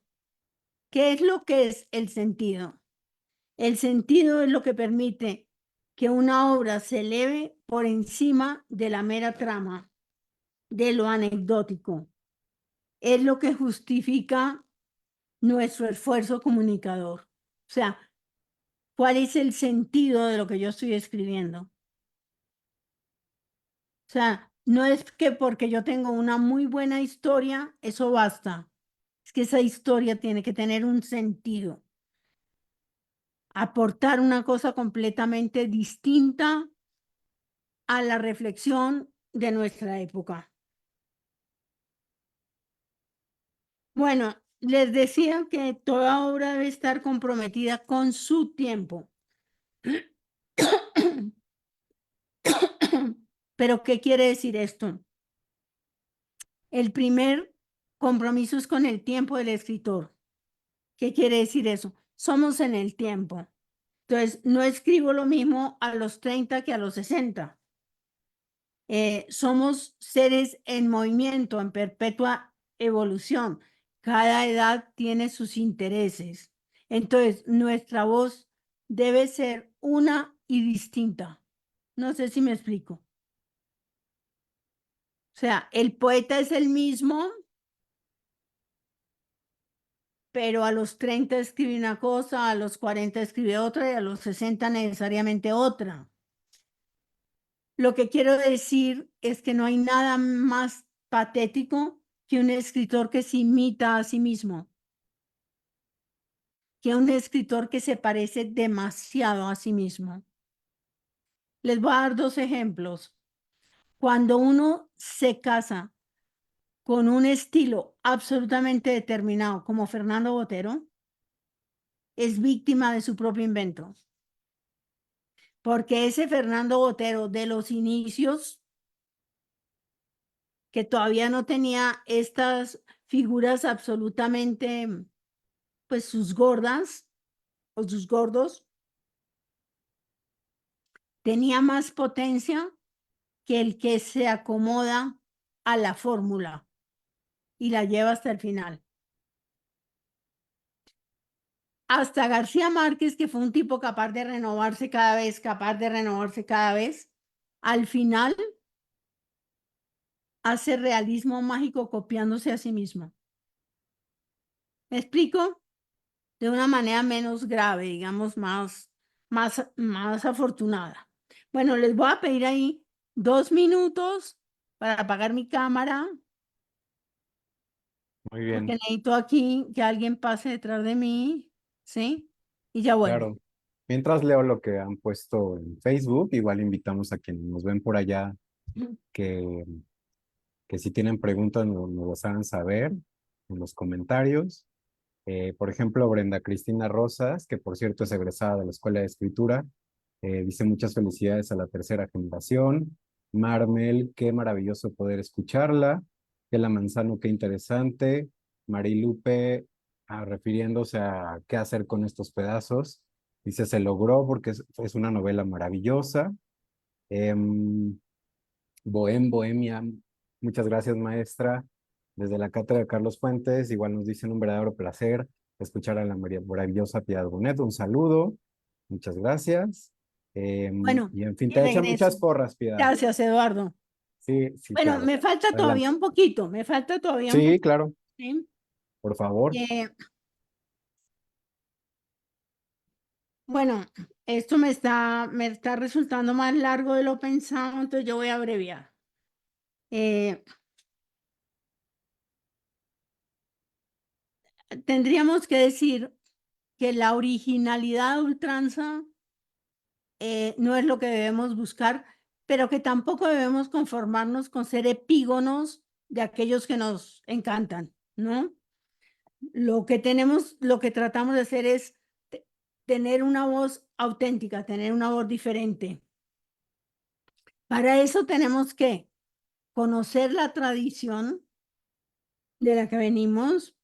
Speaker 3: ¿Qué es lo que es el sentido? El sentido es lo que permite que una obra se eleve por encima de la mera trama, de lo anecdótico. Es lo que justifica nuestro esfuerzo comunicador. O sea, ¿cuál es el sentido de lo que yo estoy escribiendo? O sea, no es que porque yo tengo una muy buena historia, eso basta. Es que esa historia tiene que tener un sentido, aportar una cosa completamente distinta a la reflexión de nuestra época. Bueno, les decía que toda obra debe estar comprometida con su tiempo. Pero, ¿qué quiere decir esto? El primer compromiso es con el tiempo del escritor. ¿Qué quiere decir eso? Somos en el tiempo. Entonces, no escribo lo mismo a los 30 que a los 60. Somos seres en movimiento, en perpetua evolución. Cada edad tiene sus intereses. Entonces, nuestra voz debe ser una y distinta. No sé si me explico. O sea, el poeta es el mismo, pero a los 30 escribe una cosa, a los 40 escribe otra y a los 60 necesariamente otra. Lo que quiero decir es que no hay nada más patético que un escritor que se imita a sí mismo, que un escritor que se parece demasiado a sí mismo. Les voy a dar dos ejemplos. Cuando uno se casa con un estilo absolutamente determinado, como Fernando Botero, es víctima de su propio invento. Porque ese Fernando Botero de los inicios, que todavía no tenía estas figuras absolutamente, pues sus gordas o sus gordos, tenía más potencia que el que se acomoda a la fórmula y la lleva hasta el final. Hasta García Márquez, que fue un tipo capaz de renovarse cada vez, al final hace realismo mágico copiándose a sí mismo. ¿Me explico? De una manera menos grave, digamos, más afortunada. Bueno, les voy a pedir ahí 2 minutos para apagar mi cámara,
Speaker 2: Muy
Speaker 3: porque
Speaker 2: bien,
Speaker 3: necesito aquí que alguien pase detrás de mí, ¿sí? Y ya vuelvo.
Speaker 2: claro. Mientras leo lo que han puesto en Facebook, igual invitamos a quienes nos ven por allá que, que si tienen preguntas nos las hagan saber en los comentarios. Por ejemplo, Brenda Cristina Rosas, que por cierto es egresada de la Escuela de Escritura, Dice muchas felicidades a la tercera generación. Marmel, qué maravilloso poder escucharla. Kela Manzano, qué interesante. Marilupe, refiriéndose a qué hacer con estos pedazos. Dice, se logró porque es una novela maravillosa. Bohemia, muchas gracias, maestra. Desde la cátedra de Carlos Fuentes, igual nos dicen un verdadero placer escuchar a la maravillosa Piedad Bonet. Un saludo, muchas gracias.
Speaker 3: Bueno,
Speaker 2: Y en fin,
Speaker 3: de
Speaker 2: te echan muchas
Speaker 3: regreso.
Speaker 2: porras, Piedad.
Speaker 3: Gracias, Eduardo.
Speaker 2: Sí, sí,
Speaker 3: Bueno,
Speaker 2: claro.
Speaker 3: me falta todavía
Speaker 2: Adelante.
Speaker 3: un poquito, me falta todavía un
Speaker 2: Sí,
Speaker 3: poquito.
Speaker 2: claro,
Speaker 3: ¿Sí?
Speaker 2: por favor.
Speaker 3: Bueno, esto me está resultando más largo de lo pensado, entonces yo voy a abreviar. Eh, Tendríamos que decir que la originalidad a ultranza no es lo que debemos buscar, pero que tampoco debemos conformarnos con ser epígonos de aquellos que nos encantan, ¿no? Lo que tratamos de hacer es tener una voz auténtica, tener una voz diferente. Para eso tenemos que conocer la tradición de la que venimos,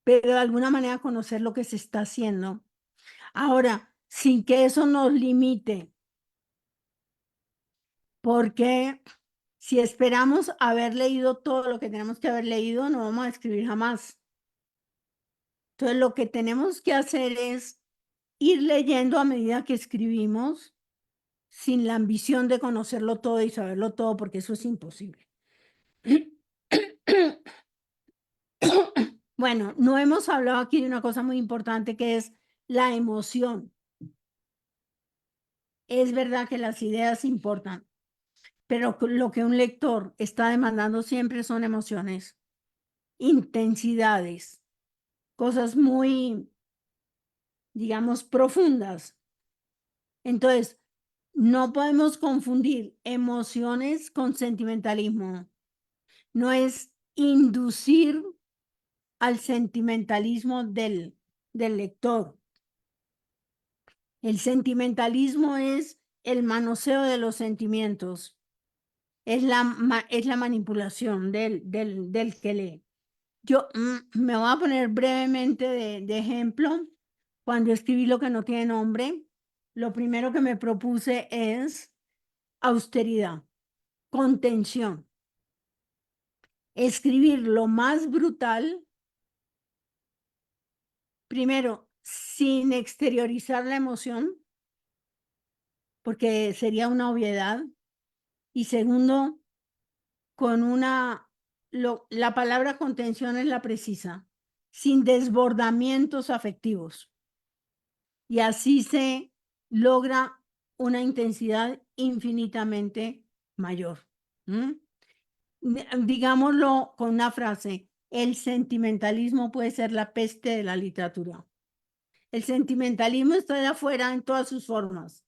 Speaker 3: pero de alguna manera conocer lo que se está haciendo. Ahora, sin que eso nos limite, porque si esperamos haber leído todo lo que tenemos que haber leído, no vamos a escribir jamás. Entonces, lo que tenemos que hacer es ir leyendo a medida que escribimos, sin la ambición de conocerlo todo y saberlo todo, porque eso es imposible. Bueno, no hemos hablado aquí de una cosa muy importante que es la emoción. Es verdad que las ideas importan, pero lo que un lector está demandando siempre son emociones, intensidades, cosas muy, digamos, profundas. Entonces, no podemos confundir emociones con sentimentalismo. No es inducir al sentimentalismo del lector. El sentimentalismo es el manoseo de los sentimientos, es la manipulación del que lee. Yo me voy a poner brevemente de ejemplo. Cuando escribí Lo que no tiene nombre, lo primero que me propuse es austeridad, contención. Escribir lo más brutal, primero, sin exteriorizar la emoción, porque sería una obviedad. Y segundo, con la palabra contención es la precisa, sin desbordamientos afectivos. Y así se logra una intensidad infinitamente mayor. Digámoslo con una frase, el sentimentalismo puede ser la peste de la literatura. El sentimentalismo está de afuera en todas sus formas.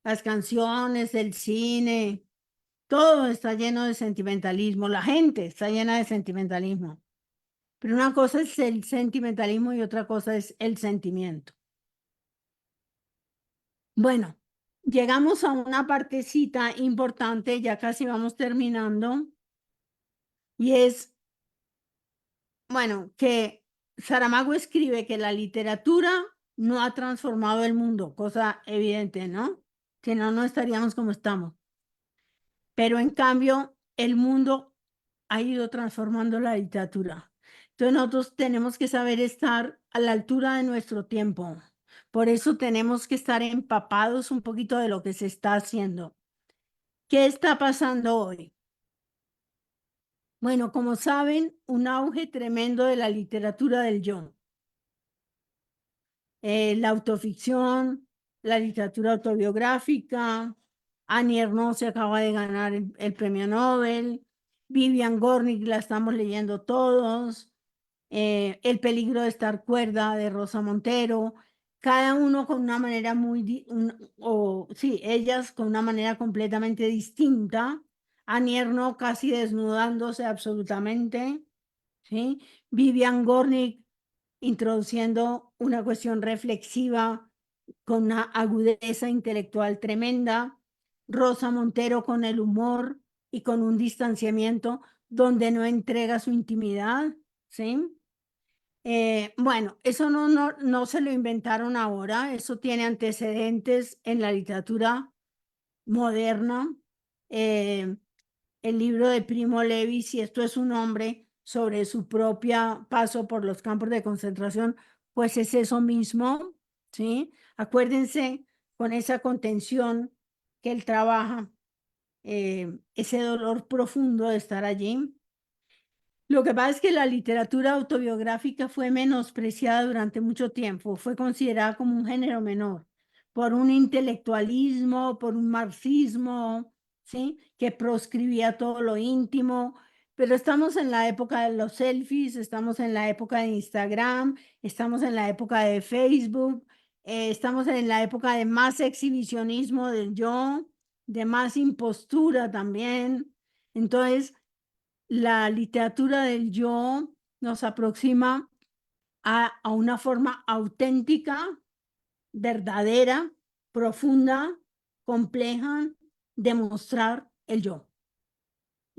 Speaker 3: Las canciones, el cine, todo está lleno de sentimentalismo. La gente está llena de sentimentalismo. Pero una cosa es el sentimentalismo y otra cosa es el sentimiento. Bueno, llegamos a una partecita importante, ya casi vamos terminando, y es, bueno, que Saramago escribe que la literatura no ha transformado el mundo, cosa evidente, ¿no? Si no, no estaríamos como estamos. Pero en cambio, el mundo ha ido transformando la literatura. Entonces nosotros tenemos que saber estar a la altura de nuestro tiempo. Por eso tenemos que estar empapados un poquito de lo que se está haciendo. ¿Qué está pasando hoy? Bueno, como saben, un auge tremendo de la literatura del yo. La autoficción, la literatura autobiográfica. Annie Ernaux se acaba de ganar el premio Nobel. Vivian Gornick la estamos leyendo todos. El peligro de estar cuerda de Rosa Montero. Cada uno con una manera ellas con una manera completamente distinta. Annie Ernaux casi desnudándose absolutamente, ¿sí? Vivian Gornick introduciendo una cuestión reflexiva con una agudeza intelectual tremenda, Rosa Montero con el humor y con un distanciamiento donde no entrega su intimidad, ¿sí? Bueno, eso no se lo inventaron ahora, eso tiene antecedentes en la literatura moderna. El libro de Primo Levi, Si esto es un hombre, sobre su propio paso por los campos de concentración, pues es eso mismo, ¿sí? Acuérdense con esa contención que él trabaja, ese dolor profundo de estar allí. Lo que pasa es que la literatura autobiográfica fue menospreciada durante mucho tiempo, fue considerada como un género menor, por un intelectualismo, por un marxismo, ¿sí? Que proscribía todo lo íntimo, pero estamos en la época de los selfies, estamos en la época de Instagram, estamos en la época de Facebook, estamos en la época de más exhibicionismo del yo, de más impostura también. Entonces, la literatura del yo nos aproxima a una forma auténtica, verdadera, profunda, compleja de mostrar el yo.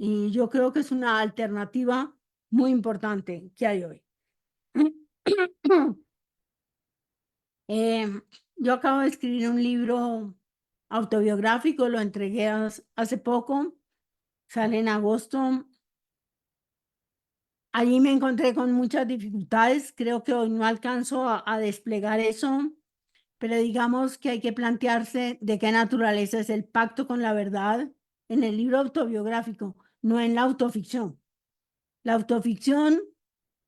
Speaker 3: Y yo creo que es una alternativa muy importante que hay hoy. Yo acabo de escribir un libro autobiográfico, lo entregué hace poco, sale en agosto. Allí me encontré con muchas dificultades, creo que hoy no alcanzo a desplegar eso, pero digamos que hay que plantearse de qué naturaleza es el pacto con la verdad en el libro autobiográfico, no en la autoficción. La autoficción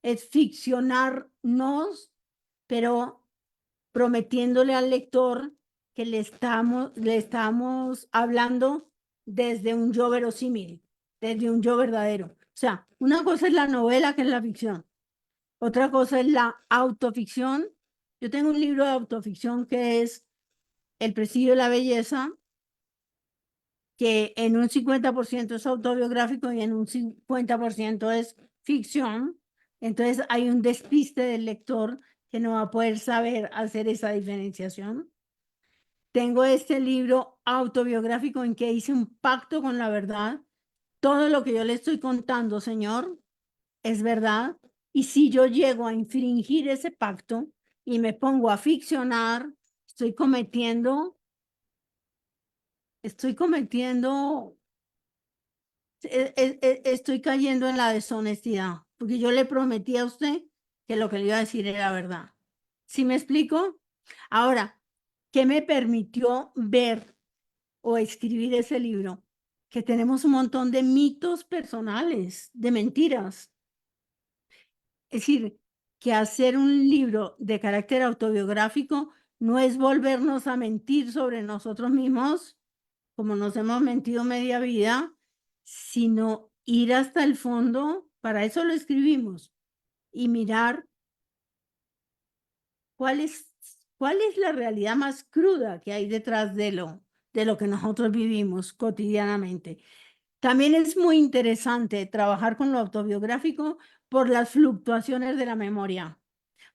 Speaker 3: es ficcionarnos, pero prometiéndole al lector que le estamos hablando desde un yo verosímil, desde un yo verdadero. O sea, una cosa es la novela, que es la ficción. Otra cosa es la autoficción. Yo tengo un libro de autoficción que es El presidio de la belleza, que en un 50% es autobiográfico y en un 50% es ficción. Entonces hay un despiste del lector que no va a poder saber hacer esa diferenciación. Tengo este libro autobiográfico en que hice un pacto con la verdad. Todo lo que yo le estoy contando, Señor, es verdad. Y si yo llego a infringir ese pacto y me pongo a ficcionar, estoy cometiendo, estoy cayendo en la deshonestidad, porque yo le prometí a usted que lo que le iba a decir era verdad. ¿Sí me explico? Ahora, ¿qué me permitió ver o escribir ese libro? Que tenemos un montón de mitos personales, de mentiras. Es decir, que hacer un libro de carácter autobiográfico no es volvernos a mentir sobre nosotros mismos, como nos hemos mentido media vida, sino ir hasta el fondo, para eso lo escribimos, y mirar cuál es la realidad más cruda que hay detrás de lo que nosotros vivimos cotidianamente. También es muy interesante trabajar con lo autobiográfico por las fluctuaciones de la memoria,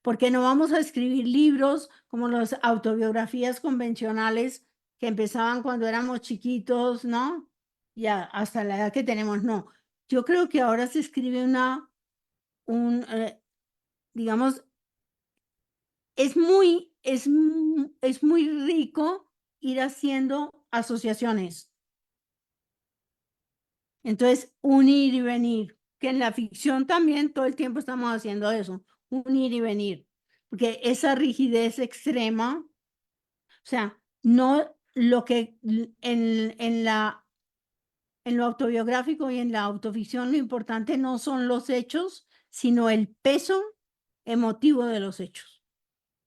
Speaker 3: porque no vamos a escribir libros como las autobiografías convencionales que empezaban cuando éramos chiquitos, ¿no? Ya hasta la edad que tenemos, no. Yo creo que ahora se escribe digamos, es muy rico ir haciendo asociaciones. Entonces, unir y venir, que en la ficción también todo el tiempo estamos haciendo eso, unir y venir, porque esa rigidez extrema, o sea, no lo que en lo autobiográfico y en la autoficción lo importante no son los hechos, sino el peso emotivo de los hechos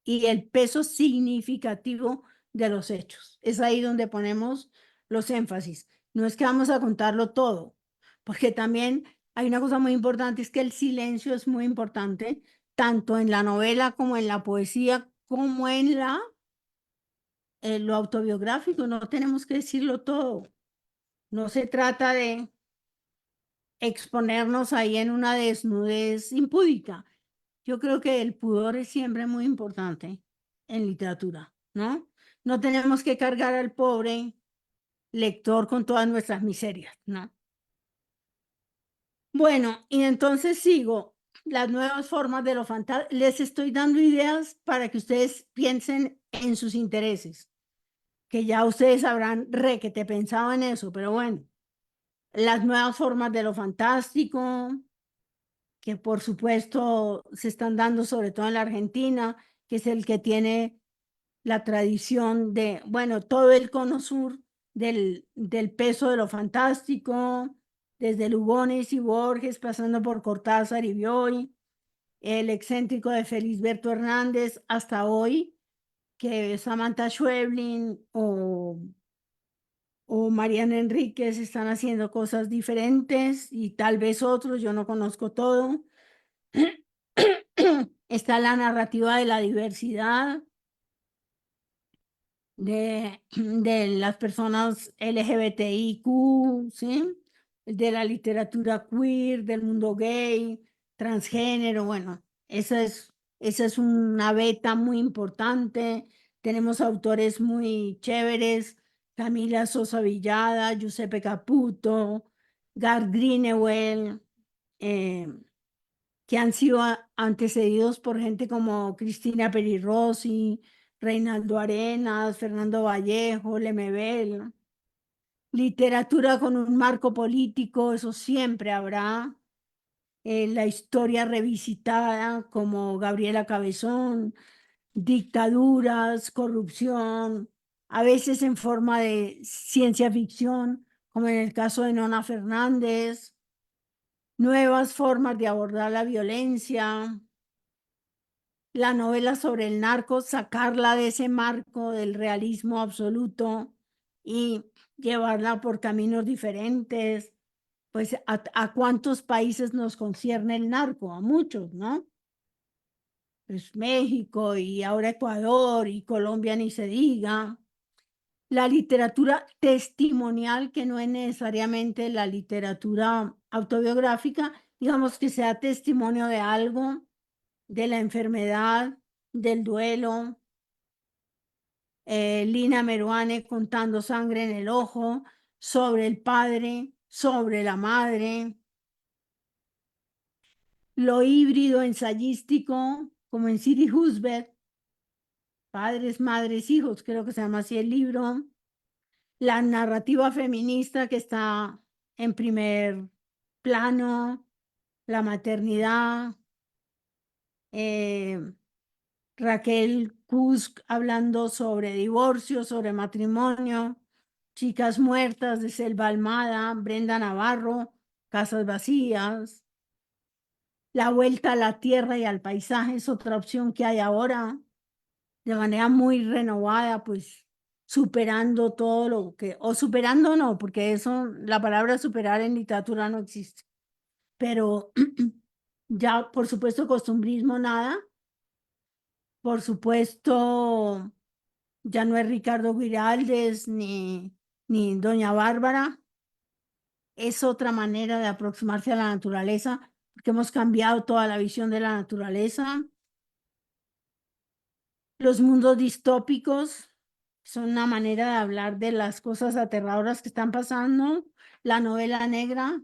Speaker 3: y el peso significativo de los hechos. Es ahí donde ponemos los énfasis. No es que vamos a contarlo todo, porque también hay una cosa muy importante, es que el silencio es muy importante, tanto en la novela como en la poesía, como en lo autobiográfico. No tenemos que decirlo todo. No se trata de exponernos ahí en una desnudez impúdica. Yo creo que el pudor es siempre muy importante en literatura. ¿no? No tenemos que cargar al pobre lector con todas nuestras miserias, ¿no? Bueno, y entonces sigo. Las nuevas formas de lo fantástico. Les estoy dando ideas para que ustedes piensen en sus intereses, que ya ustedes habrán te pensado en eso, pero bueno. Las nuevas formas de lo fantástico, que por supuesto se están dando sobre todo en la Argentina, que es el que tiene la tradición de, bueno, todo el cono sur del peso de lo fantástico, desde Lugones y Borges, pasando por Cortázar y Bioy, el excéntrico de Felisberto Hernández, hasta hoy, que Samantha Schweblin o Mariana Enríquez están haciendo cosas diferentes y tal vez otros, yo no conozco todo. Está la narrativa de la diversidad, de las personas LGBTIQ, ¿sí? De la literatura queer, del mundo gay, transgénero, bueno, esa es una beta muy importante. Tenemos autores muy chéveres, Camila Sosa Villada, Giuseppe Caputo, Gard Greenewell, que han sido antecedidos por gente como Cristina Peri Rossi, Reinaldo Arenas, Fernando Vallejo, Lemebel. Literatura con un marco político, eso siempre habrá. La historia revisitada como Gabriela Cabezón, dictaduras, corrupción, a veces en forma de ciencia ficción, como en el caso de Nona Fernández, nuevas formas de abordar la violencia, la novela sobre el narco, sacarla de ese marco del realismo absoluto y llevarla por caminos diferentes. Pues a cuántos países nos concierne el narco, a muchos, ¿no? Pues México y ahora Ecuador y Colombia ni se diga. La literatura testimonial, que no es necesariamente la literatura autobiográfica, digamos que sea testimonio de algo, de la enfermedad, del duelo. Lina Meruane contando Sangre en el ojo, sobre el padre, sobre la madre. Lo híbrido ensayístico, como en Siri Husbeth, Padres, Madres, Hijos, creo que se llama así el libro. La narrativa feminista que está en primer plano, la maternidad. Raquel Kusk hablando sobre divorcio, sobre matrimonio, Chicas muertas de Selva Almada, Brenda Navarro, Casas vacías. La vuelta a la tierra y al paisaje es otra opción que hay ahora, de manera muy renovada, pues superando todo lo que, o superando no, porque eso, la palabra superar en literatura no existe, pero ya por supuesto costumbrismo nada, por supuesto ya no es Ricardo Giraldes ni Doña Bárbara, es otra manera de aproximarse a la naturaleza, porque hemos cambiado toda la visión de la naturaleza. Los mundos distópicos son una manera de hablar de las cosas aterradoras que están pasando, la novela negra,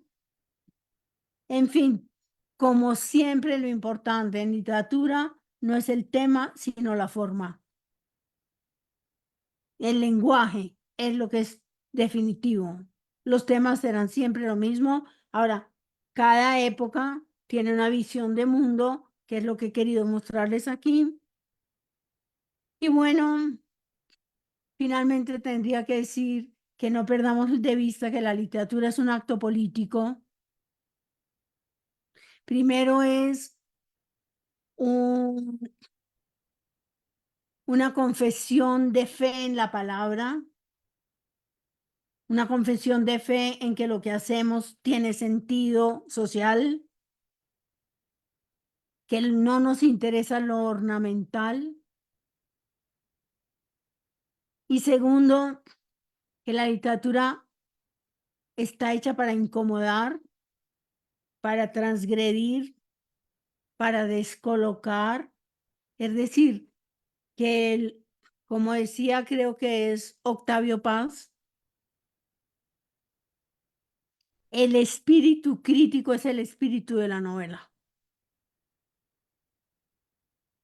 Speaker 3: en fin, como siempre lo importante en literatura no es el tema, sino la forma. El lenguaje es lo que es definitivo. Los temas serán siempre lo mismo. Ahora, cada época tiene una visión de mundo, que es lo que he querido mostrarles aquí. Y bueno, finalmente tendría que decir que no perdamos de vista que la literatura es un acto político. Primero es una confesión de fe en la palabra, una confesión de fe en que lo que hacemos tiene sentido social, que no nos interesa lo ornamental. Y segundo, que la literatura está hecha para incomodar, para transgredir, para descolocar. Es decir, que como decía, creo que es Octavio Paz, el espíritu crítico es el espíritu de la novela.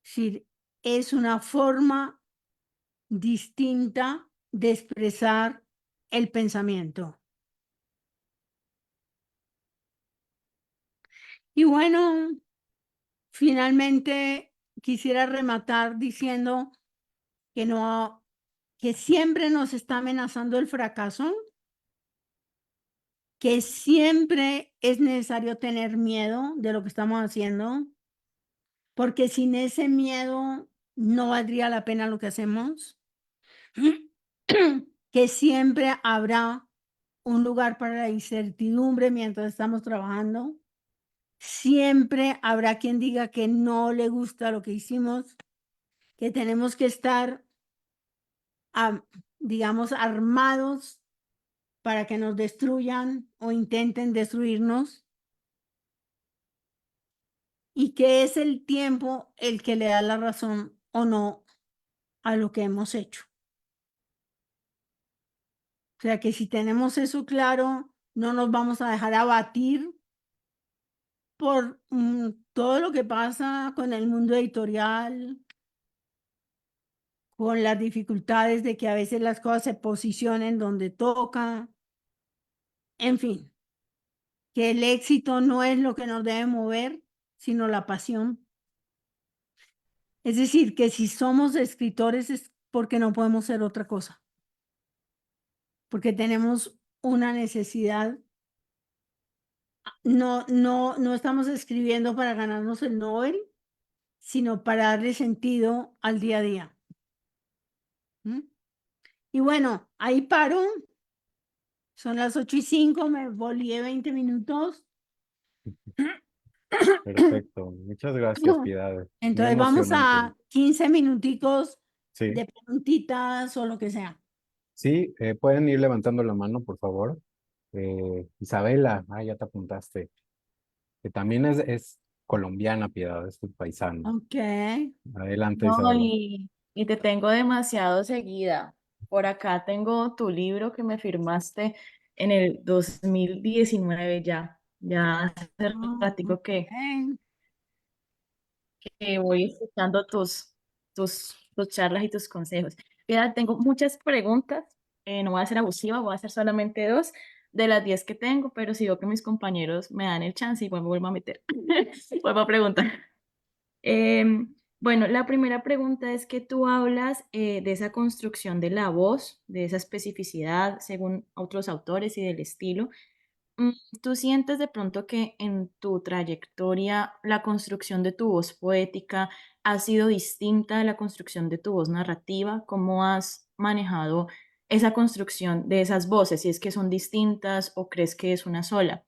Speaker 3: Es decir, es una forma distinta de expresar el pensamiento. Y bueno, finalmente quisiera rematar diciendo que siempre nos está amenazando el fracaso, que siempre es necesario tener miedo de lo que estamos haciendo, porque sin ese miedo no valdría la pena lo que hacemos, que siempre habrá un lugar para la incertidumbre mientras estamos trabajando, siempre habrá quien diga que no le gusta lo que hicimos, que tenemos que estar, digamos, armados para que nos destruyan o intenten destruirnos, y que es el tiempo el que le da la razón o no a lo que hemos hecho. O sea que si tenemos eso claro, no nos vamos a dejar abatir por todo lo que pasa con el mundo editorial, con las dificultades de que a veces las cosas se posicionen donde toca, en fin, que el éxito no es lo que nos debe mover, sino la pasión. Es decir, que si somos escritores es porque no podemos ser otra cosa, porque tenemos una necesidad. No estamos escribiendo para ganarnos el Nobel, sino para darle sentido al día a día. Y bueno, ahí paro. Son las 8:05, me volví 20 minutos.
Speaker 2: Perfecto. Muchas gracias, Piedad. Muy
Speaker 3: Entonces vamos
Speaker 2: emocionante.
Speaker 3: a 15 minuticos
Speaker 2: Sí,
Speaker 3: de preguntitas o lo que sea.
Speaker 2: sí, pueden ir levantando la mano, por favor. Isabela, ya te apuntaste. Que también es colombiana, Piedad, es tu paisana.
Speaker 3: Ok.
Speaker 2: Adelante,
Speaker 4: No,
Speaker 2: Isabela.
Speaker 4: y te tengo demasiado seguida. Por acá tengo tu libro que me firmaste en el 2019 ya. Ya hace ratico
Speaker 3: Ok.
Speaker 4: que voy escuchando tus charlas y tus consejos. Mira, tengo muchas preguntas. No voy a ser abusiva, voy a hacer solamente 2 de las 10 que tengo, pero si veo que mis compañeros me dan el chance, igual me vuelvo a meter. Vuelvo a preguntar. Bueno, la primera pregunta es que tú hablas de esa construcción de la voz, de esa especificidad según otros autores y del estilo. ¿Tú sientes de pronto que en tu trayectoria la construcción de tu voz poética ha sido distinta de la construcción de tu voz narrativa? ¿Cómo has manejado esa construcción de esas voces? Si es que son distintas o crees que es una sola.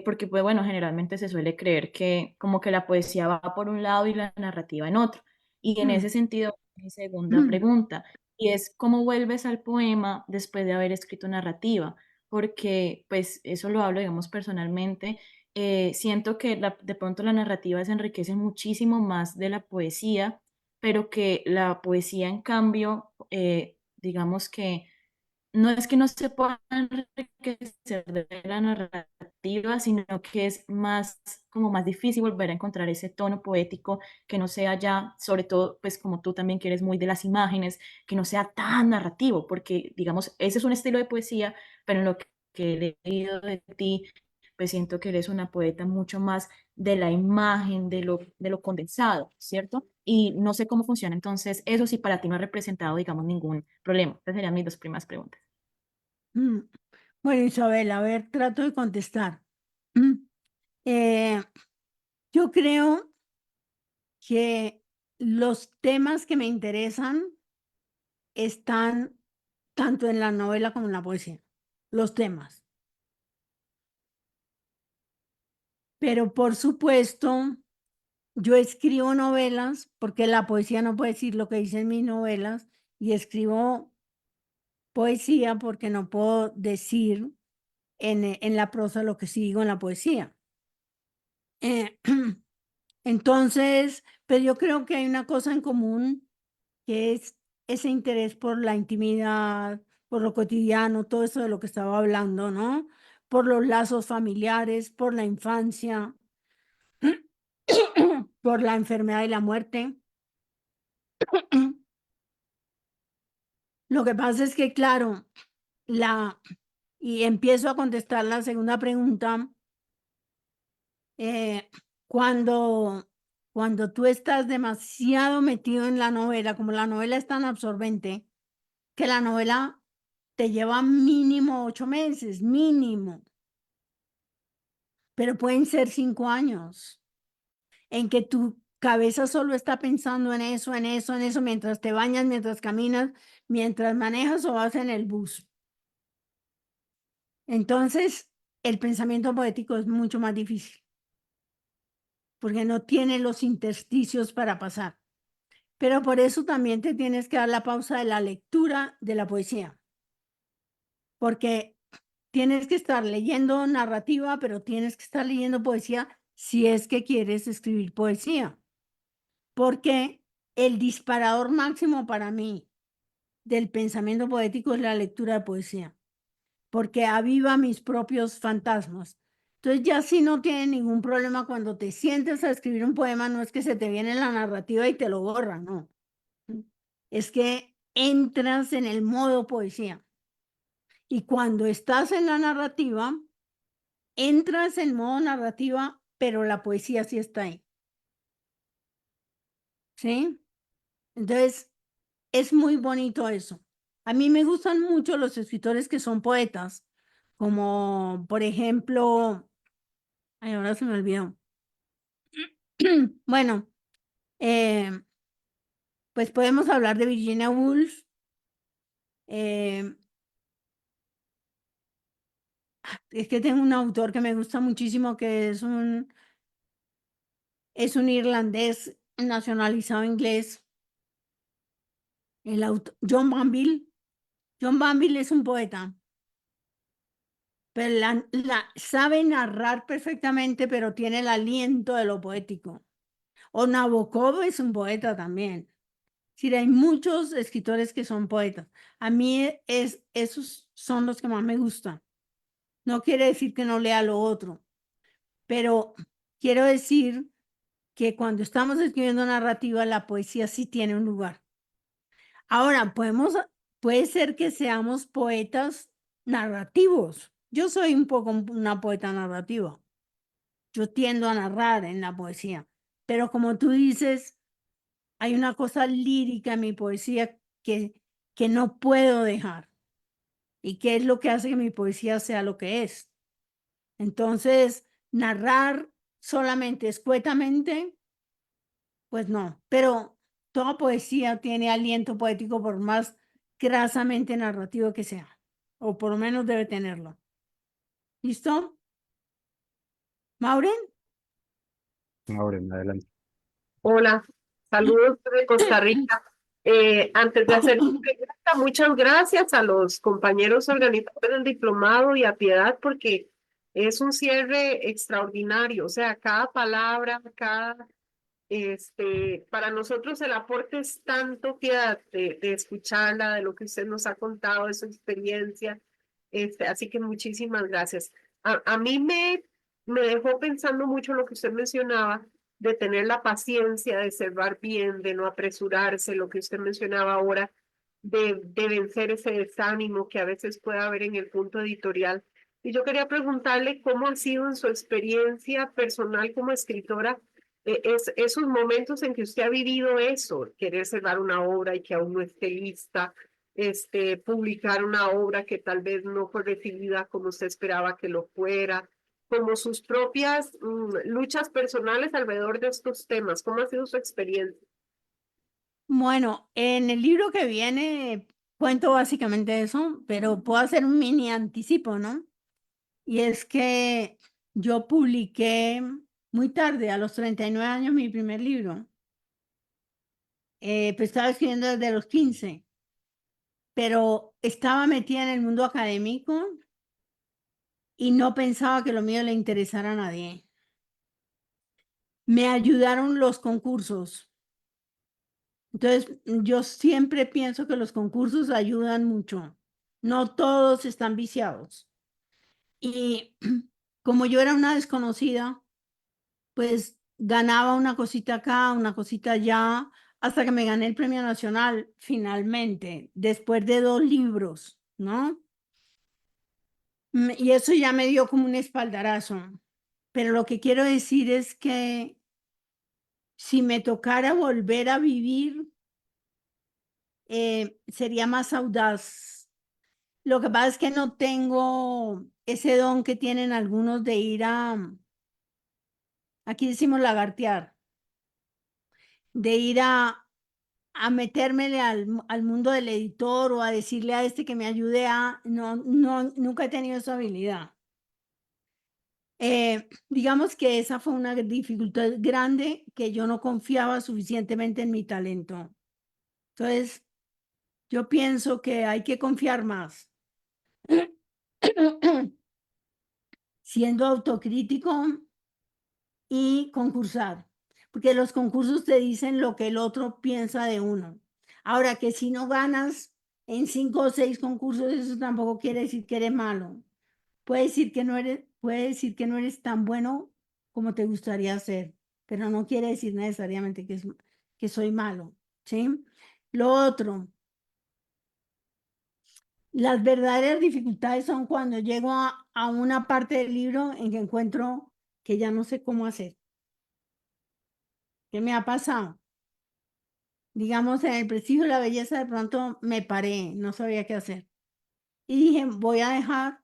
Speaker 4: Porque, pues bueno, generalmente se suele creer que como que la poesía va por un lado y la narrativa en otro. Y en ese sentido, mi segunda pregunta, y es ¿cómo vuelves al poema después de haber escrito narrativa? Porque pues eso lo hablo, digamos, personalmente. Siento que de pronto la narrativa se enriquece muchísimo más de la poesía, pero que la poesía, en cambio, digamos que no se pueda enriquecer de la narrativa, sino que es más, como más difícil volver a encontrar ese tono poético que no sea ya, sobre todo, pues como tú también que eres muy de las imágenes, que no sea tan narrativo, porque digamos, ese es un estilo de poesía, pero en lo que he leído de ti, pues siento que eres una poeta mucho más de la imagen, de lo condensado, ¿cierto? Y no sé cómo funciona, entonces eso sí para ti no ha representado, digamos, ningún problema. Estas serían mis 2 primeras preguntas.
Speaker 3: Mm. Bueno, Isabel, a ver, trato de contestar. Mm. Yo creo que los temas que me interesan están tanto en la novela como en la poesía, los temas. Pero por supuesto, yo escribo novelas porque la poesía no puede decir lo que dicen mis novelas, y escribo poesía porque no puedo decir en la prosa lo que sí digo en la poesía. Eh, entonces, pero yo creo que hay una cosa en común que es ese interés por la intimidad, por lo cotidiano, todo eso de lo que estaba hablando, ¿no? Por los lazos familiares, por la infancia, por la enfermedad y la muerte. Lo que pasa es que, claro, y empiezo a contestar la segunda pregunta, eh, cuando, cuando tú estás demasiado metido en la novela, como la novela es tan absorbente, que la novela te lleva mínimo 8 meses, mínimo, pero pueden ser 5 años, en que tu cabeza solo está pensando en eso, en eso, en eso, mientras te bañas, mientras caminas, mientras manejas o vas en el bus. Entonces, el pensamiento poético es mucho más difícil, porque no tiene los intersticios para pasar. Pero por eso también te tienes que dar la pausa de la lectura de la poesía, porque tienes que estar leyendo narrativa, pero tienes que estar leyendo poesía si es que quieres escribir poesía, porque el disparador máximo para mí del pensamiento poético es la lectura de poesía, porque aviva mis propios fantasmas. Entonces ya si no tiene ningún problema cuando te sientes a escribir un poema, no es que se te viene la narrativa y te lo borra, no. Es que entras en el modo poesía. Y cuando estás en la narrativa, entras en modo narrativa, pero la poesía sí está ahí. ¿Sí? Entonces, es muy bonito eso. A mí me gustan mucho los escritores que son poetas, como por ejemplo, ay, ahora se me olvidó. Bueno, pues podemos hablar de Virginia Woolf. Es que tengo un autor que me gusta muchísimo, que es un irlandés nacionalizado inglés, John Banville. John Banville es un poeta, pero sabe narrar perfectamente, pero tiene el aliento de lo poético. O Nabokov es un poeta también. Sí, hay muchos escritores que son poetas. A mí esos son los que más me gustan. No quiere decir que no lea lo otro, pero quiero decir que cuando estamos escribiendo narrativa, la poesía sí tiene un lugar. Ahora, puede ser que seamos poetas narrativos. Yo soy un poco una poeta narrativa. Yo tiendo a narrar en la poesía, pero como tú dices, hay una cosa lírica en mi poesía que no puedo dejar y que es lo que hace que mi poesía sea lo que es. Entonces, narrar solamente escuetamente, pues no, pero toda poesía tiene aliento poético por más grasamente narrativo que sea, o por lo menos debe tenerlo. ¿Listo? ¿Maureen?
Speaker 2: Ahora en adelante.
Speaker 5: Hola, saludos de Costa Rica. Antes de hacer mi pregunta, muchas gracias a los compañeros organizadores del diplomado y a Piedad porque es un cierre extraordinario. O sea, cada palabra, para nosotros el aporte es tanto, Piedad, de escucharla, de lo que usted nos ha contado, de su experiencia. Así que muchísimas gracias. A mí me dejó pensando mucho lo que usted mencionaba de tener la paciencia, de cerrar bien, de no apresurarse, lo que usted mencionaba ahora, de vencer ese desánimo que a veces puede haber en el punto editorial. Y yo quería preguntarle cómo ha sido en su experiencia personal como escritora esos momentos en que usted ha vivido eso, querer cerrar una obra y que aún no esté lista, publicar una obra que tal vez no fue recibida como usted esperaba que lo fuera, como sus propias luchas personales alrededor de estos temas. ¿Cómo ha sido su experiencia?
Speaker 3: Bueno, en el libro que viene cuento básicamente eso, pero puedo hacer un mini anticipo, ¿no? Y es que yo publiqué muy tarde, a los 39 años, mi primer libro. Pues estaba escribiendo desde los 15, pero estaba metida en el mundo académico y no pensaba que lo mío le interesara a nadie. Me ayudaron los concursos. Entonces, yo siempre pienso que los concursos ayudan mucho. No todos están viciados. Y como yo era una desconocida, pues ganaba una cosita acá, una cosita allá, hasta que me gané el premio nacional finalmente, después de 2 libros, ¿no? Y eso ya me dio como un espaldarazo. Pero lo que quiero decir es que si me tocara volver a vivir, sería más audaz. Lo que pasa es que no tengo ese don que tienen algunos de ir aquí decimos lagartear, de ir a metérmele al mundo del editor o a decirle a este que me ayude nunca he tenido esa habilidad. Digamos que esa fue una dificultad grande, que yo no confiaba suficientemente en mi talento. Entonces, yo pienso que hay que confiar más. Siendo autocrítico y concursar, porque los concursos te dicen lo que el otro piensa de uno. Ahora, que si no ganas en 5 o 6 concursos, eso tampoco quiere decir que eres malo. Puede decir que no eres tan bueno como te gustaría ser, pero no quiere decir necesariamente que soy malo, ¿sí? Lo otro, las verdaderas dificultades son cuando llego a una parte del libro en que encuentro que ya no sé cómo hacer. ¿Qué me ha pasado? Digamos, en el prestigio de la belleza, de pronto me paré, no sabía qué hacer. Y dije, voy a dejar,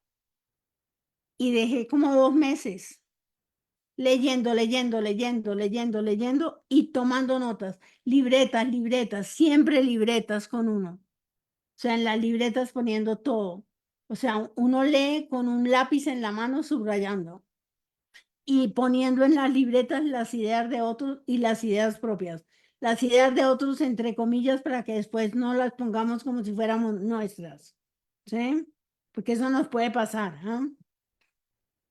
Speaker 3: y dejé como 2 meses leyendo y tomando notas, libretas, siempre libretas con uno. O sea, en las libretas poniendo todo. O sea, uno lee con un lápiz en la mano subrayando y poniendo en las libretas las ideas de otros y las ideas propias. Las ideas de otros, entre comillas, para que después no las pongamos como si fuéramos nuestras, ¿sí? Porque eso nos puede pasar, ¿ah?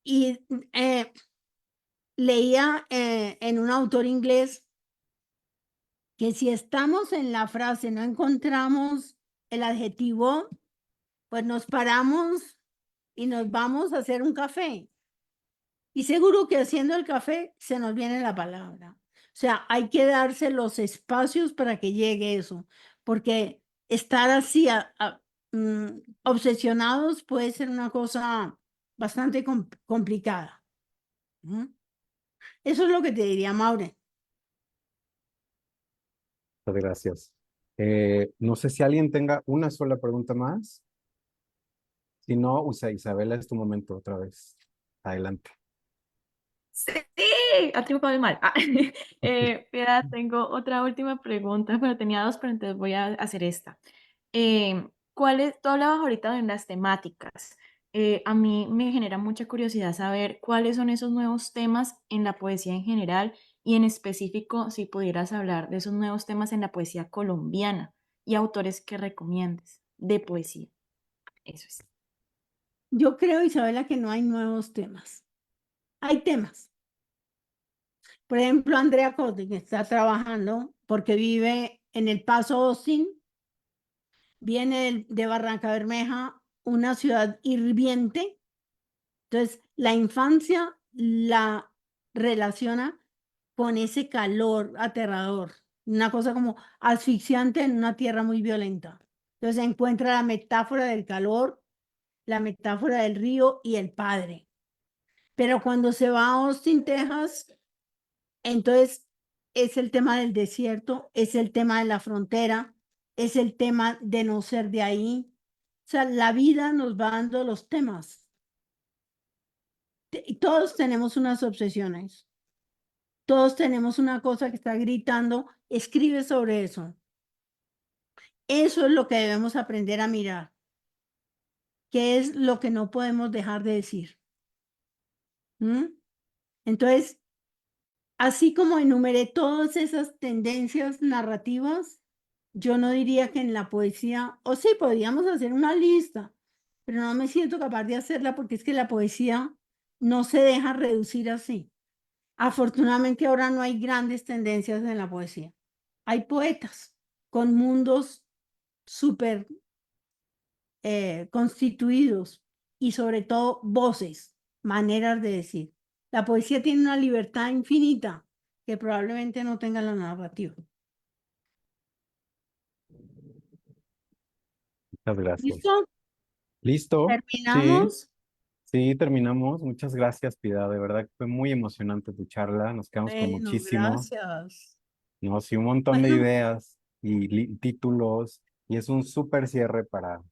Speaker 3: Y leía en un autor inglés que si estamos en la frase, no encontramos el adjetivo, pues nos paramos y nos vamos a hacer un café. Y seguro que haciendo el café se nos viene la palabra. O sea, hay que darse los espacios para que llegue eso, porque estar así obsesionados puede ser una cosa bastante complicada. Eso es lo que te diría, Maure.
Speaker 2: Muchas gracias. No sé si alguien tenga una sola pregunta más. Si no, Isabela, es tu momento otra vez. Adelante.
Speaker 4: Sí, a triunfado el mal. Piedad, tengo otra última pregunta. Bueno, tenía 2, pero entonces voy a hacer esta. Tú hablabas ahorita de las temáticas. A mí me genera mucha curiosidad saber cuáles son esos nuevos temas en la poesía en general y en específico si pudieras hablar de esos nuevos temas en la poesía colombiana y autores que recomiendes de poesía. Eso es.
Speaker 3: Yo creo, Isabela, que no hay nuevos temas. Hay temas. Por ejemplo, Andrea Cote, que está trabajando porque vive en El Paso, Austin, viene de Barranca Bermeja, una ciudad hirviente. Entonces, la infancia la relaciona con ese calor aterrador, una cosa como asfixiante en una tierra muy violenta. Entonces, encuentra la metáfora del calor, la metáfora del río y el padre. Pero cuando se va a Austin, Texas, entonces es el tema del desierto, es el tema de la frontera, es el tema de no ser de ahí. O sea, la vida nos va dando los temas. Y todos tenemos unas obsesiones. Todos tenemos una cosa que está gritando. Escribe sobre eso. Eso es lo que debemos aprender a mirar. ¿Qué es lo que no podemos dejar de decir? Entonces, así como enumeré todas esas tendencias narrativas, yo no diría que en la poesía, o sí, podríamos hacer una lista, pero no me siento capaz de hacerla porque es que la poesía no se deja reducir así. Afortunadamente ahora no hay grandes tendencias en la poesía. Hay poetas, con mundos súper constituidos y sobre todo voces, maneras de decir. La poesía tiene una libertad infinita que probablemente no tenga la narrativa.
Speaker 2: Muchas gracias.
Speaker 3: ¿Listo?
Speaker 2: ¿Listo? Sí,
Speaker 3: ¿Terminamos?
Speaker 2: sí, terminamos. Muchas gracias, Piedad. De verdad que fue muy emocionante tu charla. Nos quedamos con
Speaker 3: Bueno,
Speaker 2: muchísimo.
Speaker 3: gracias.
Speaker 2: No, sí, un montón de
Speaker 3: Bueno,
Speaker 2: ideas y títulos. Y es un súper cierre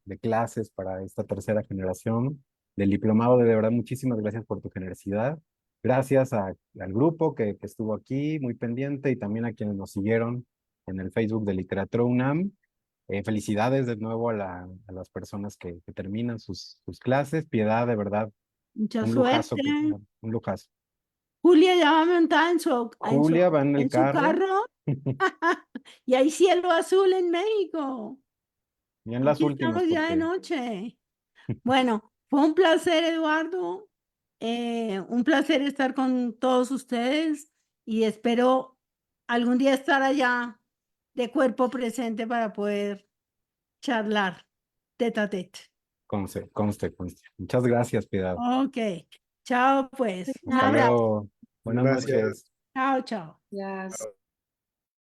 Speaker 2: de clases para esta tercera generación del diplomado. De verdad, muchísimas gracias por tu generosidad. Gracias al grupo que estuvo aquí, muy pendiente, y también a quienes nos siguieron en el Facebook de Literatura UNAM. Felicidades de nuevo a las personas que terminan sus clases. Piedad, de verdad,
Speaker 3: mucha
Speaker 2: un lujazo,
Speaker 3: suerte.
Speaker 2: un lujazo.
Speaker 3: Julia ya va montada
Speaker 2: Julia va en el
Speaker 3: en su
Speaker 2: carro,
Speaker 3: carro y hay cielo azul en México.
Speaker 2: y en las
Speaker 3: Aquí
Speaker 2: últimas,
Speaker 3: estamos ya de
Speaker 2: porque
Speaker 3: noche. Bueno, fue un placer, Eduardo. Un placer estar con todos ustedes y espero algún día estar allá de cuerpo presente para poder charlar tete a tete.
Speaker 2: conste. Muchas gracias, Piedad.
Speaker 3: Ok, chao pues. Un
Speaker 2: Hasta
Speaker 3: abrazo.
Speaker 2: luego. Buenas
Speaker 6: Gracias.
Speaker 2: noches.
Speaker 3: Chao, chao.
Speaker 1: Yes.